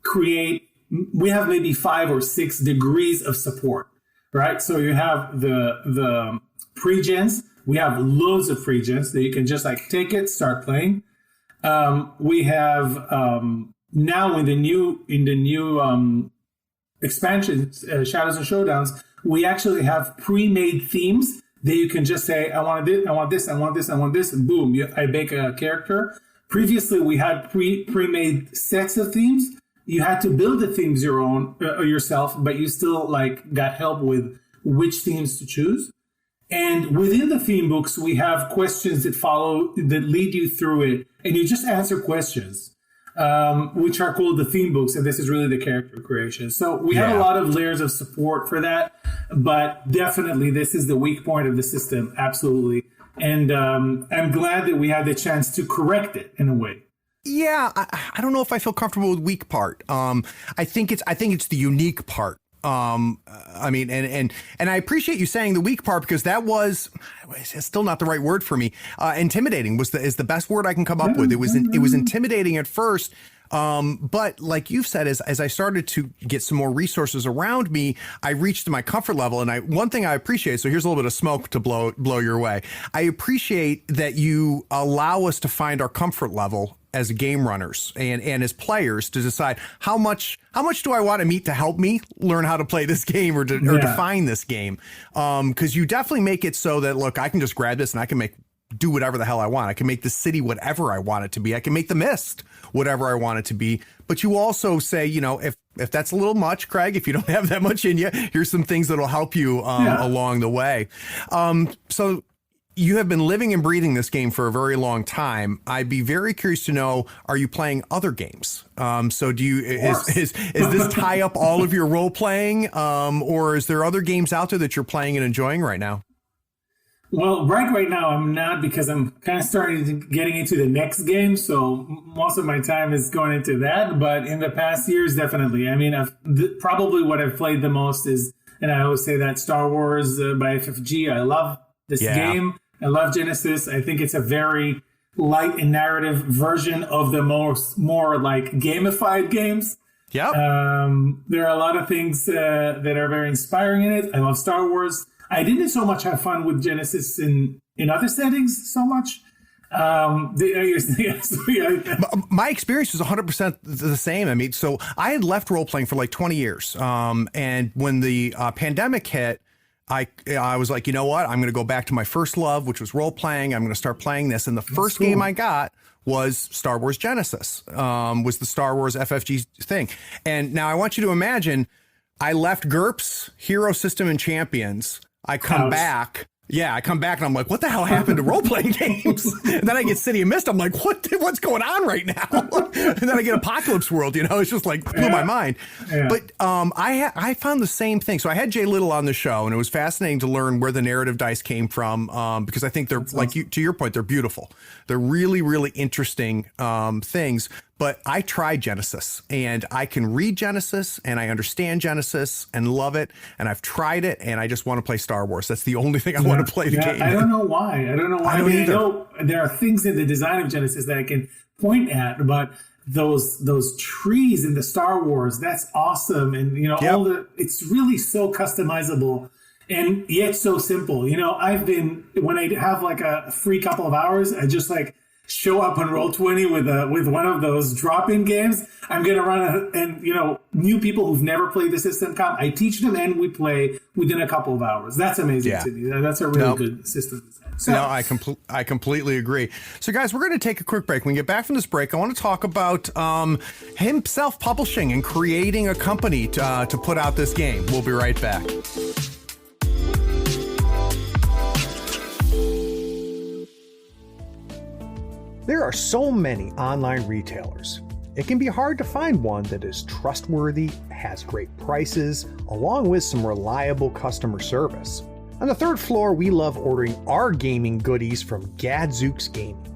create, we have maybe 5 or 6 degrees of support, right? So you have the pre-gens. We have loads of pre-gens that you can just like take it, start playing. We have now in the new expansion, Shadows and Showdowns, we actually have pre-made themes that you can just say, I want this, I want this, I want this, I want this, and boom, I make a character. Previously, we had pre-made sets of themes. You had to build the themes yourself, but you still got help with which themes to choose. And within the theme books, we have questions that lead you through it. And you just answer questions, which are called the theme books. And this is really the character creation. So we have a lot of layers of support for that. But definitely, this is the weak point of the system. Absolutely. And I'm glad that we had the chance to correct it in a way. Yeah, I don't know if I feel comfortable with weak part. I think it's the unique part. And I appreciate you saying the weak part, because that was, it's still not the right word for me. Intimidating is the best word I can come up with. It was intimidating at first. But like you've said, as I started to get some more resources around me, I reached my comfort level. And one thing I appreciate, so here's a little bit of smoke to blow your way. I appreciate that you allow us to find our comfort level as game runners and as players to decide how much do I want to meet to help me learn how to play this game or define this game? Because you definitely make it so that, look, I can just grab this and I can do whatever the hell I want. I can make the city whatever I want it to be. I can make the mist whatever I want it to be. But you also say, if that's a little much, Craig, if you don't have that much in you, here's some things that'll help you along the way. So you have been living and breathing this game for a very long time. I'd be very curious to know, are you playing other games? So do you, is this tie up all of your role playing? Or is there other games out there that you're playing and enjoying right now? Well, right now I'm not, because I'm kind of getting into the next game. So most of my time is going into that. But in the past years, definitely. I mean, probably what I've played the most is, and I always say that, Star Wars by FFG. I love this game. I love Genesis. I think it's a very light and narrative version of the more like gamified games. Yeah. There are a lot of things that are very inspiring in it. I love Star Wars. I didn't so much have fun with Genesis in other settings so much. My experience was 100% the same. I mean, so I had left role playing for like 20 years. And when the pandemic hit, I was like, you know what? I'm going to go back to my first love, which was role playing. I'm going to start playing this. And the first game I got was Star Wars Genesis, was the Star Wars FFG thing. And now I want you to imagine, I left GURPS, Hero System, and Champions. I come back. Yeah, I come back and I'm like, what the hell happened to role-playing games? And then I get City of Mist. I'm like, what's going on right now? And then I get Apocalypse World, it's just like blew my mind. Yeah. But I found the same thing. So I had Jay Little on the show, and it was fascinating to learn where the narrative dice came from, because I think they're, to your point, they're beautiful. They're really, really interesting things. But I tried Genesis, and I can read Genesis, and I understand Genesis and love it. And I've tried it, and I just want to play Star Wars. That's the only thing I want to play the game. I don't know why. I know there are things in the design of Genesis that I can point at, but those trees in the Star Wars, that's awesome. And, it's really so customizable and yet so simple. When I have like a free couple of hours, I just show up on Roll20 with one of those drop-in games. I'm going to run new people who've never played the system come. I teach them and we play within a couple of hours. That's amazing to me. That's a really good system. So, no, I completely agree. So guys, we're going to take a quick break. When we get back from this break, I want to talk about him self-publishing and creating a company to put out this game. We'll be right back. There are so many online retailers. It can be hard to find one that is trustworthy, has great prices, along with some reliable customer service. On the third floor, we love ordering our gaming goodies from Gadzooks Gaming.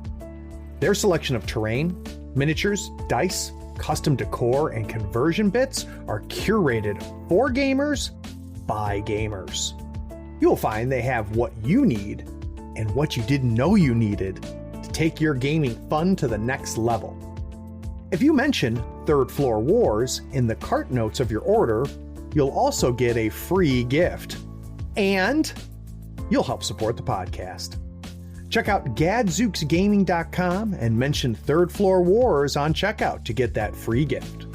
Their selection of terrain, miniatures, dice, custom decor, and conversion bits are curated for gamers by gamers. You'll find they have what you need and what you didn't know you needed to take your gaming fun to the next level. If you mention Third Floor Wars in the cart notes of your order, you'll also get a free gift. And you'll help support the podcast. Check out gadzooksgaming.com and mention Third Floor Wars on checkout to get that free gift.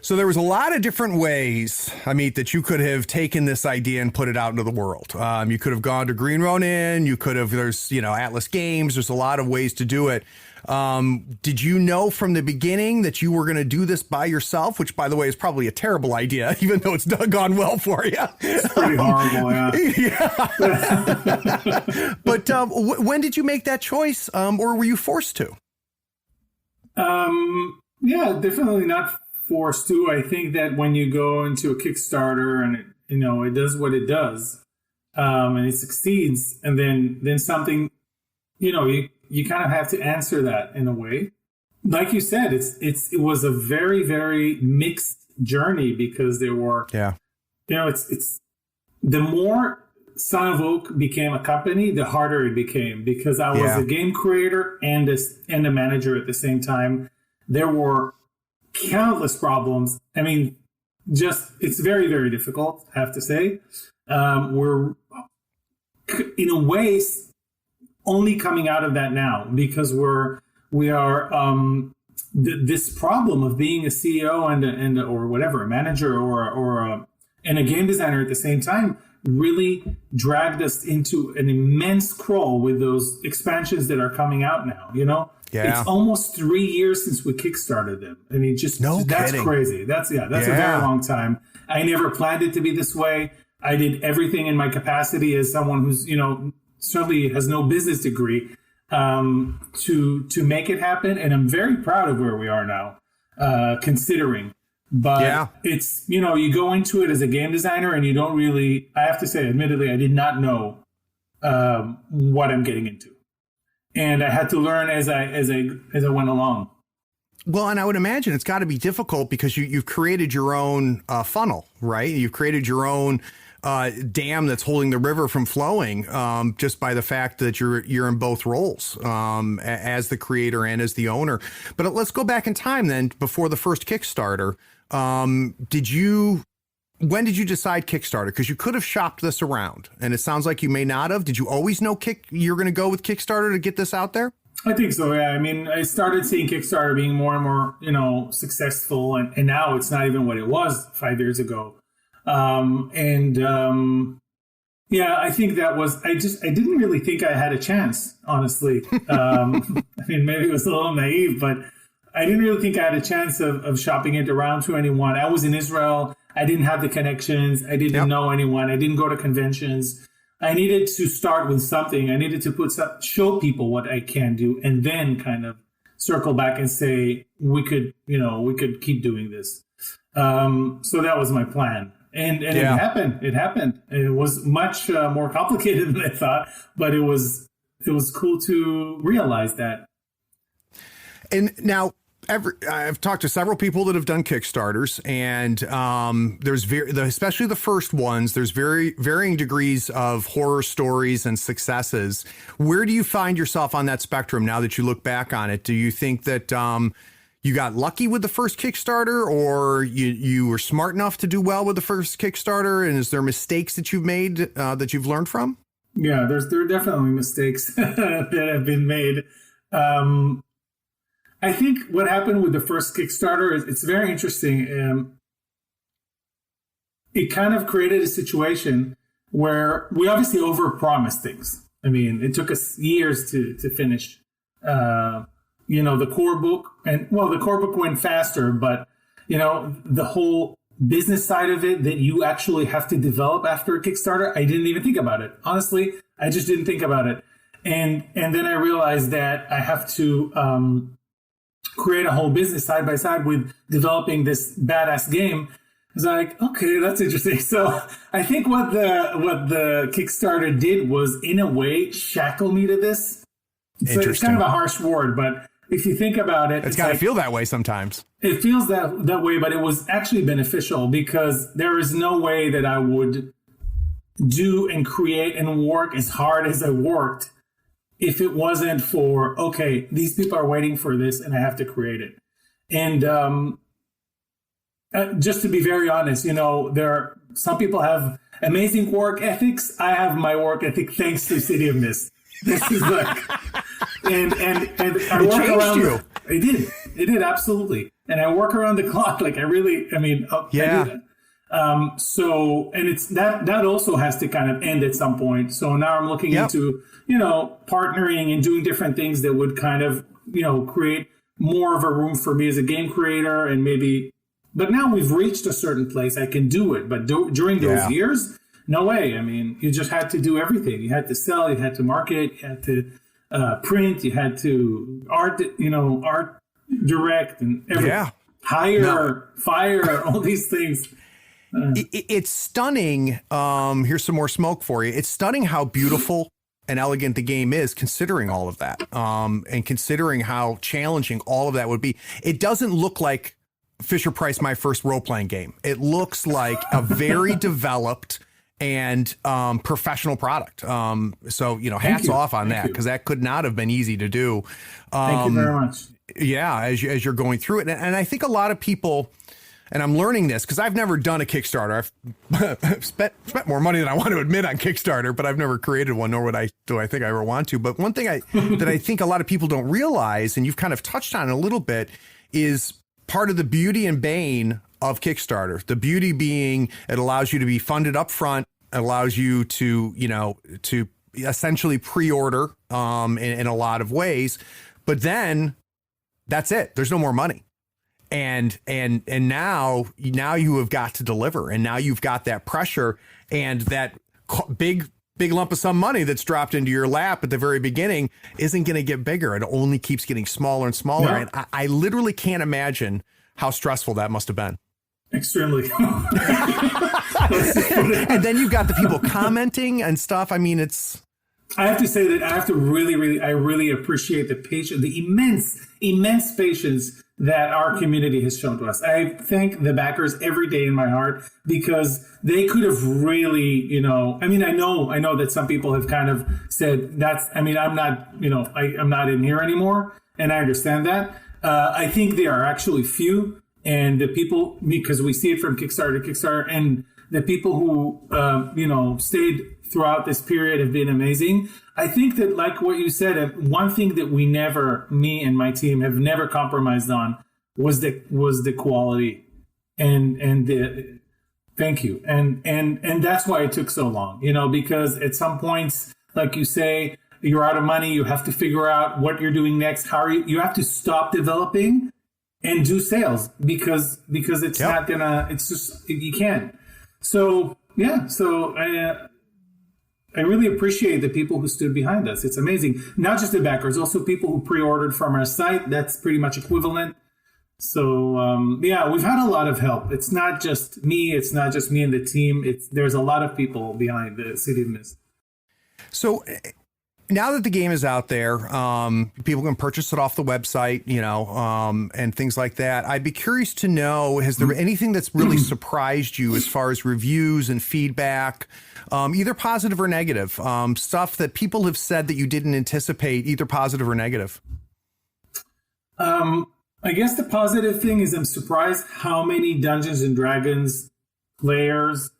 So there was a lot of different ways, Amit, that you could have taken this idea and put it out into the world. You could have gone to Green Ronin. You could have, there's, Atlas Games. There's a lot of ways to do it. Did you know from the beginning that you were going to do this by yourself, which, by the way, is probably a terrible idea, even though it's gone well for you? It's pretty horrible, yeah. But when did you make that choice, or were you forced to? Yeah, definitely not forced to. I think that when you go into a Kickstarter and it does what it does, and it succeeds, and then something, you kind of have to answer that in a way. Like you said, it was a very, very mixed journey, because there were, it's the more Son of Oak became a company, the harder it became, because I was a game creator and a manager at the same time. There were countless problems. I mean, it's very, very difficult, I have to say. We're, in a way, only coming out of that now because we are this problem of being a CEO and or whatever, a manager and a game designer at the same time really dragged us into an immense crawl with those expansions that are coming out now, Yeah. It's almost 3 years since we kickstarted them. I mean, that's kidding. Crazy. That's a very long time. I never planned it to be this way. I did everything in my capacity as someone who's, certainly has no business degree, to make it happen. And I'm very proud of where we are now, considering. But it's, you go into it as a game designer and you don't really, I have to say, admittedly, I did not know what I'm getting into. And I had to learn as I went along. Well, and I would imagine it's got to be difficult because you've created your own funnel, right? You've created your own dam that's holding the river from flowing, just by the fact that you're in both roles, as the creator and as the owner. But let's go back in time then, before the first Kickstarter. When did you decide Kickstarter? Because you could have shopped this around, and it sounds like you may not have. Did you always know you're going to go with Kickstarter to get this out there? I think so, yeah. I mean, I started seeing Kickstarter being more and more, successful, and now it's not even what it was 5 years ago. I think that was, I didn't really think I had a chance, honestly. I mean, maybe it was a little naive, but I didn't really think I had a chance of shopping it around to anyone. I was in Israel. I didn't have the connections. I didn't know anyone. I didn't go to conventions. I needed to start with something. I needed to show people what I can do, and then kind of circle back and say, we could keep doing this. So that was my plan. And it happened. It happened. It was much more complicated than I thought, but it was cool to realize that. And now, I've talked to several people that have done Kickstarters, and there's especially the first ones. There's varying degrees of horror stories and successes. Where do you find yourself on that spectrum now that you look back on it? Do you think that you got lucky with the first Kickstarter, or you were smart enough to do well with the first Kickstarter? And is there mistakes that you've made that you've learned from? Yeah, there are definitely mistakes that have been made. I think what happened with the first Kickstarter is it's very interesting. It kind of created a situation where we obviously overpromised things. I mean, it took us years to finish, the core book. And, well, the core book went faster, but, the whole business side of it that you actually have to develop after a Kickstarter, I didn't even think about it. Honestly, I just didn't think about it. And then I realized that I have to create a whole business side by side with developing this badass game. I was like, okay, that's interesting. So I think what the Kickstarter did was, in a way, shackle me to this. It's kind of a harsh word, but if you think about it, it's got to feel that way sometimes. It feels that way, but it was actually beneficial because there is no way that I would do and create and work as hard as I worked if it wasn't for, okay, these people are waiting for this and I have to create it. And just to be very honest, some people have amazing work ethics. I have my work ethic thanks to City of Mist. This is like, and I work around you. It did absolutely. And I work around the clock. Like I did. So, and it's that also has to kind of end at some point. So now I'm looking into, partnering and doing different things that would kind of, create more of a room for me as a game creator, and maybe, but now we've reached a certain place. I can do it. But during those years, no way. I mean, you just had to do everything. You had to sell, you had to market, you had to print, you had to art direct and everything. Yeah. Fire, all these things. It's stunning. Here's some more smoke for you. It's stunning how beautiful and elegant the game is, considering all of that, and considering how challenging all of that would be. It doesn't look like Fisher Price, My First Role-Playing Game. It looks like a very developed and professional product. So, hats off on that, because that could not have been easy to do. Thank you very much. Yeah, as you're going through it. And I think a lot of people, and I'm learning this because I've never done a Kickstarter. I've spent more money than I want to admit on Kickstarter, but I've never created one, nor do I think I ever want to. But one thing that I think a lot of people don't realize, and you've kind of touched on it a little bit, is part of the beauty and bane of Kickstarter. The beauty being it allows you to be funded up front, allows you to, to essentially pre-order in a lot of ways, but then that's it. There's no more money. And now you have got to deliver, and now you've got that pressure and that big lump of some money that's dropped into your lap at the very beginning isn't going to get bigger. It only keeps getting smaller and smaller. No. And I literally can't imagine how stressful that must have been. Extremely. And then you've got the people commenting and stuff. I mean, I have to say that I really appreciate the patience, the immense patience that our community has shown to us. I thank the backers every day in my heart, because they could have really, I know that some people have kind of said I'm not, I'm not in here anymore. And I understand that. I think they are actually few. And the people, because we see it from Kickstarter to Kickstarter, and the people who, stayed throughout this period have been amazing. I think that, like what you said, one thing that me and my team have never compromised on was the quality and the thank you. And that's why it took so long, because at some points, like you say, you're out of money. You have to figure out what you're doing next. You have to stop developing and do sales because it's not gonna, it's just, you can't. So, yeah. So I really appreciate the people who stood behind us. It's amazing. Not just the backers, also people who pre-ordered from our site. That's pretty much equivalent. So, we've had a lot of help. It's not just me. It's not just me and the team. There's a lot of people behind the City of Mist. So now that the game is out there, people can purchase it off the website, and things like that. I'd be curious to know, has there anything that's really surprised you as far as reviews and feedback, either positive or negative, stuff that people have said that you didn't anticipate, either positive or negative? I guess the positive thing is I'm surprised how many Dungeons and Dragons players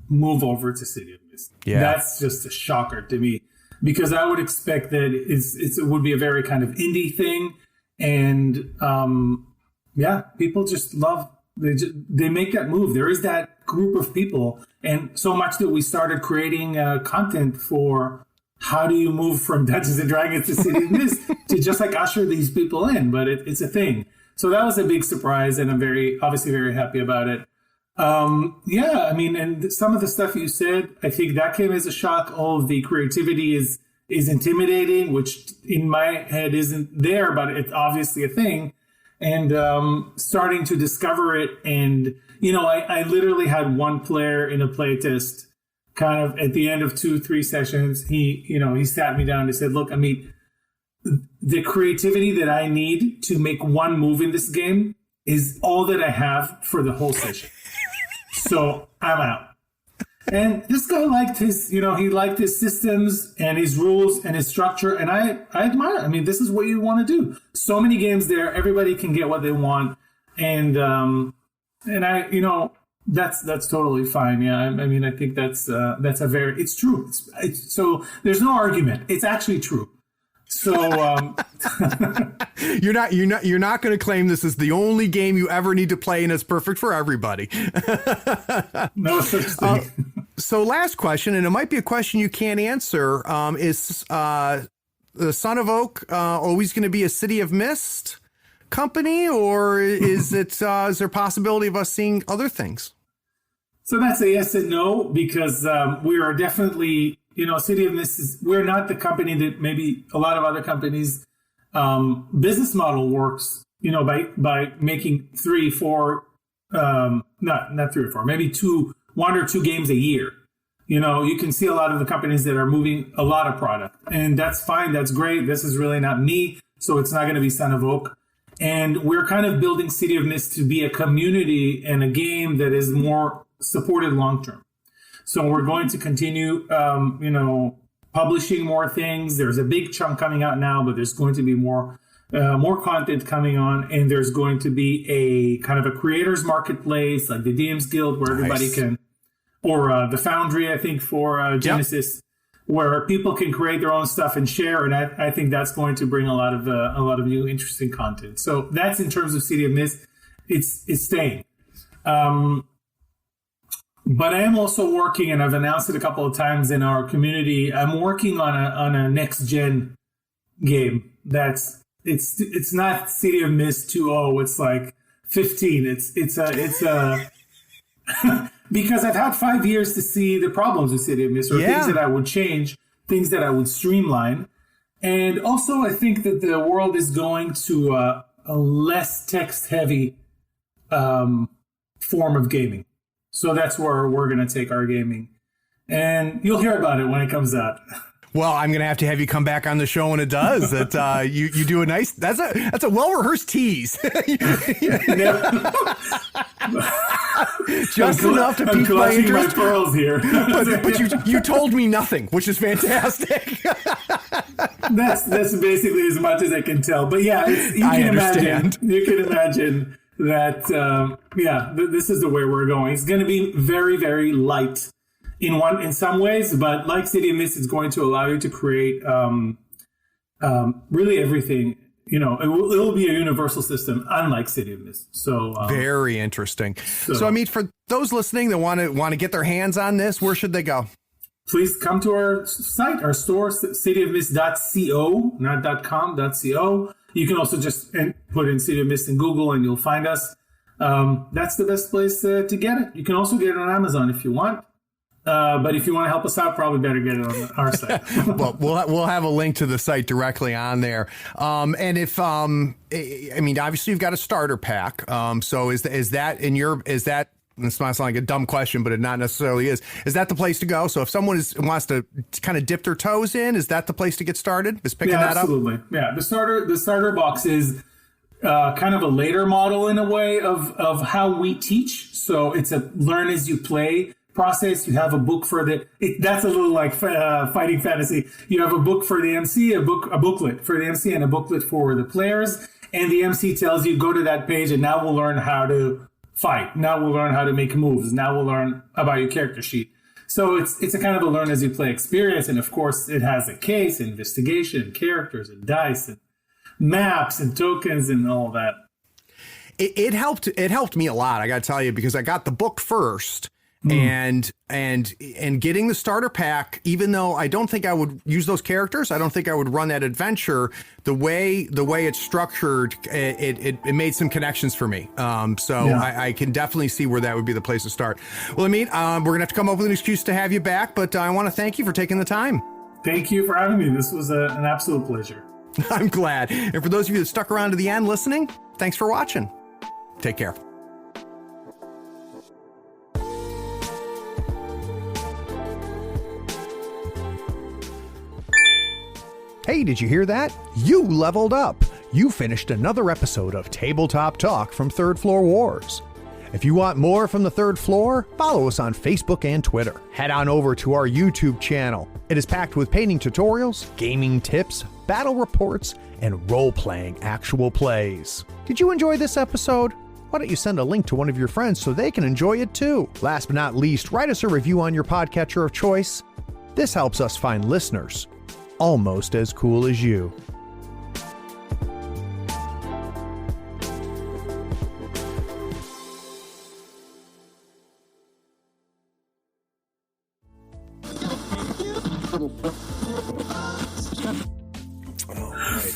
move over to City of Mist. Yeah. That's just a shocker to me, because I would expect that it would be a very kind of indie thing. And people just love, they make that move. There is that group of people, and so much that we started creating content for how do you move from Dungeons and Dragons to City of Mist to just like usher these people in. But it's a thing. So that was a big surprise, and I'm obviously very happy about it. And some of the stuff you said, I think that came as a shock. All of the creativity is intimidating, which in my head isn't there, but it's obviously a thing. And starting to discover it. And, I literally had one player in a playtest kind of at the end of 2-3 sessions. He sat me down and said, look, Amit, the creativity that I need to make one move in this game is all that I have for the whole session. So I'm out. And this guy liked he liked his systems and his rules and his structure. And I admire it. I mean, this is what you want to do. So many games there, everybody can get what they want. And that's totally fine. Yeah. I think it's true. So there's no argument. It's actually true. So you're not going to claim this is the only game you ever need to play and it's perfect for everybody. No such thing. So last question, and it might be a question you can't answer, is the Son of Oak always going to be a City of Mist company, or is it is there a possibility of us seeing other things? So that's a yes and no, because we are definitely, City of Mist we're not the company that maybe a lot of other companies business model works, by making 3, 4, not 3 or 4, maybe 1 or 2 games a year. You can see a lot of the companies that are moving a lot of product, and that's fine. That's great. This is really not me. So it's not going to be Son of Oak. And we're kind of building City of Mist to be a community and a game that is more supported long-term. So we're going to continue, publishing more things. There's a big chunk coming out now, but there's going to be more more content coming on, and there's going to be a kind of a creators marketplace like the DMs Guild where everybody can, or the Foundry, I think, for Genesis, where people can create their own stuff and share. And I think that's going to bring a lot of new interesting content. So that's in terms of City of Mist. It's staying. But I am also working, and I've announced it a couple of times in our community. I'm working on a next gen game that's it's not City of Mist 2.0. It's like 15. It's a because I've had 5 years to see the problems with City of Mist, or things that I would change, things that I would streamline, and also I think that the world is going to a less text heavy form of gaming. So that's where we're going to take our gaming, and you'll hear about it when it comes out. Well, I'm going to have you come back on the show when it does. That you do a nice. That's a well-rehearsed tease. Just enough to pique my interest. My pearls here, but you told me nothing, which is fantastic. That's basically as much as I can tell. But yeah, you can imagine that. This is the way we're going. It's going to be very, very light in some ways, but like City of Mist, it's going to allow you to create really everything. It will be a universal system, unlike City of Mist. So very interesting. So I mean, for those listening that want to get their hands on this, where should they go? Please come to our site, our store, cityofmist.co, not .com, .co. You can also just put in City of Mist in Google and you'll find us. That's the best place to get it. You can also get it on Amazon if you want. But if you want to help us out, probably better get it on our site. Well, we'll have a link to the site directly on there. And if obviously you've got a starter pack. So is that this might sound like a dumb question, but it not necessarily is. Is that the place to go? So if someone wants to kind of dip their toes in, is that the place to get started? Is picking that absolutely. up? Yeah, the starter box is kind of a later model in a way of how we teach. So it's a learn as you play process. You have a book for that's a little like fighting fantasy. You have a book for the MC, a booklet for the MC, and a booklet for the players. And the MC tells you, go to that page, and now we'll learn how to fight. Now we'll learn how to make moves. Now we'll learn about your character sheet. So it's a kind of a learn as you play experience. And of course, it has a case, investigation, characters, and dice, and maps, and tokens, and all that. It helped me a lot, I got to tell you, because I got the book first. And getting the starter pack, even though I don't think I would use those characters, I don't think I would run that adventure. The way it's structured, it made some connections for me. I can definitely see where that would be the place to start. Well, Amit, we're gonna have to come up with an excuse to have you back, but I want to thank you for taking the time. Thank you for having me. This was an absolute pleasure. I'm glad. And for those of you that stuck around to the end listening, thanks for watching. Take care. Hey, did you hear that? You leveled up. You finished another episode of Tabletop Talk from Third Floor Wars. If you want more from the Third Floor, follow us on Facebook and Twitter. Head on over to our YouTube channel. It is packed with painting tutorials, gaming tips, battle reports, and role-playing actual plays. Did you enjoy this episode? Why don't you send a link to one of your friends so they can enjoy it too? Last but not least, write us a review on your podcatcher of choice. This helps us find listeners almost as cool as you.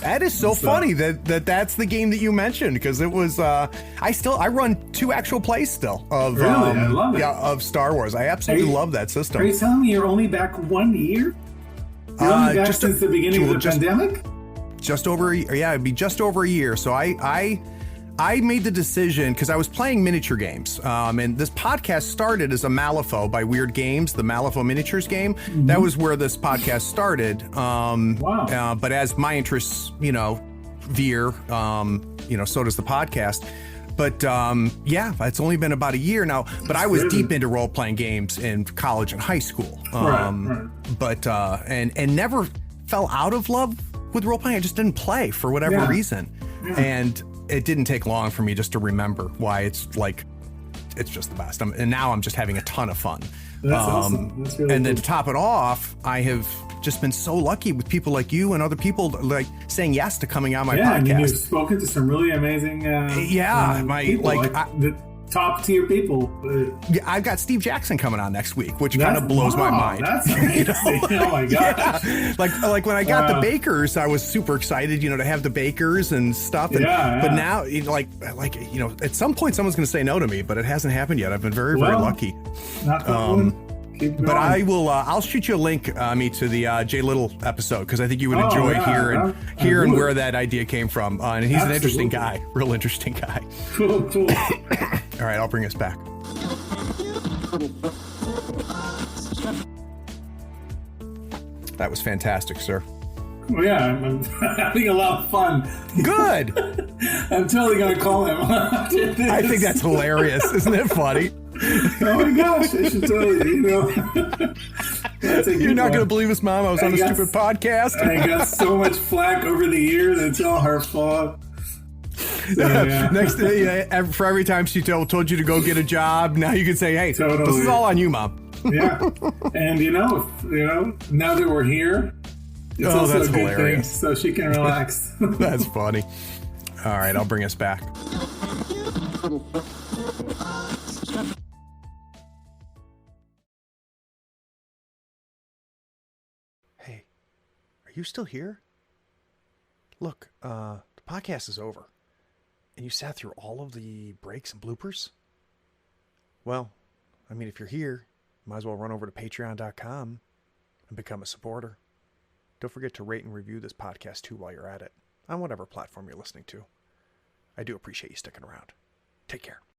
That is so funny that's the game that you mentioned, because it was I run 2 actual plays still of really? I love it. Of Star Wars. I absolutely love that system. Are you telling me you're only back 1 year? You're only back since the beginning of the pandemic? Just over a year. Yeah, it'd be just over a year. So I made the decision because I was playing miniature games. And this podcast started as a Malifaux by Weird Games, the Malifaux miniatures game. Mm-hmm. That was where this podcast started. Wow. But as my interests, veer, so does the podcast. But it's only been about a year now. But I was deep into role-playing games in college and high school. Right. But and never fell out of love with role playing, I just didn't play for whatever reason. Yeah. And it didn't take long for me just to remember why it's just the best. And now I'm just having a ton of fun. That's awesome. That's really and then to top it off, I have just been so lucky with people like you and other people like saying yes to coming on my podcast. And you've spoken to some really amazing people, top tier people. Yeah, I've got Steve Jackson coming on next week, which kind of blows my mind. That's amazing. Oh my gosh. Yeah. Like when I got the Bakers, I was super excited, to have the Bakers and stuff. And, But now, at some point someone's going to say no to me, but it hasn't happened yet. I've been very, very lucky. But I will. I'll shoot you a link, Amit, to the Jay Little episode because I think you would enjoy hearing where that idea came from. And he's an interesting guy, real interesting guy. Cool. All right, I'll bring us back. That was fantastic, sir. Well, yeah, I'm having a lot of fun. Good. I'm totally going to call him after this. I think that's hilarious. Isn't it funny? Oh my gosh, I should totally, You're not going to believe this, Mom. I was on a stupid podcast. I got so much flack over the years. It's all her fault. Next, for every time she told you to go get a job, now you can say, "Hey, this is all on you, Mom." Yeah, and now that we're here, it's also that's a good hilarious. thing, so she can relax. That's funny. All right, I'll bring us back. Hey, are you still here? Look, the podcast is over. And you sat through all of the breaks and bloopers? Well, I mean, if you're here, you might as well run over to patreon.com and become a supporter. Don't forget to rate and review this podcast too while you're at it, on whatever platform you're listening to. I do appreciate you sticking around. Take care.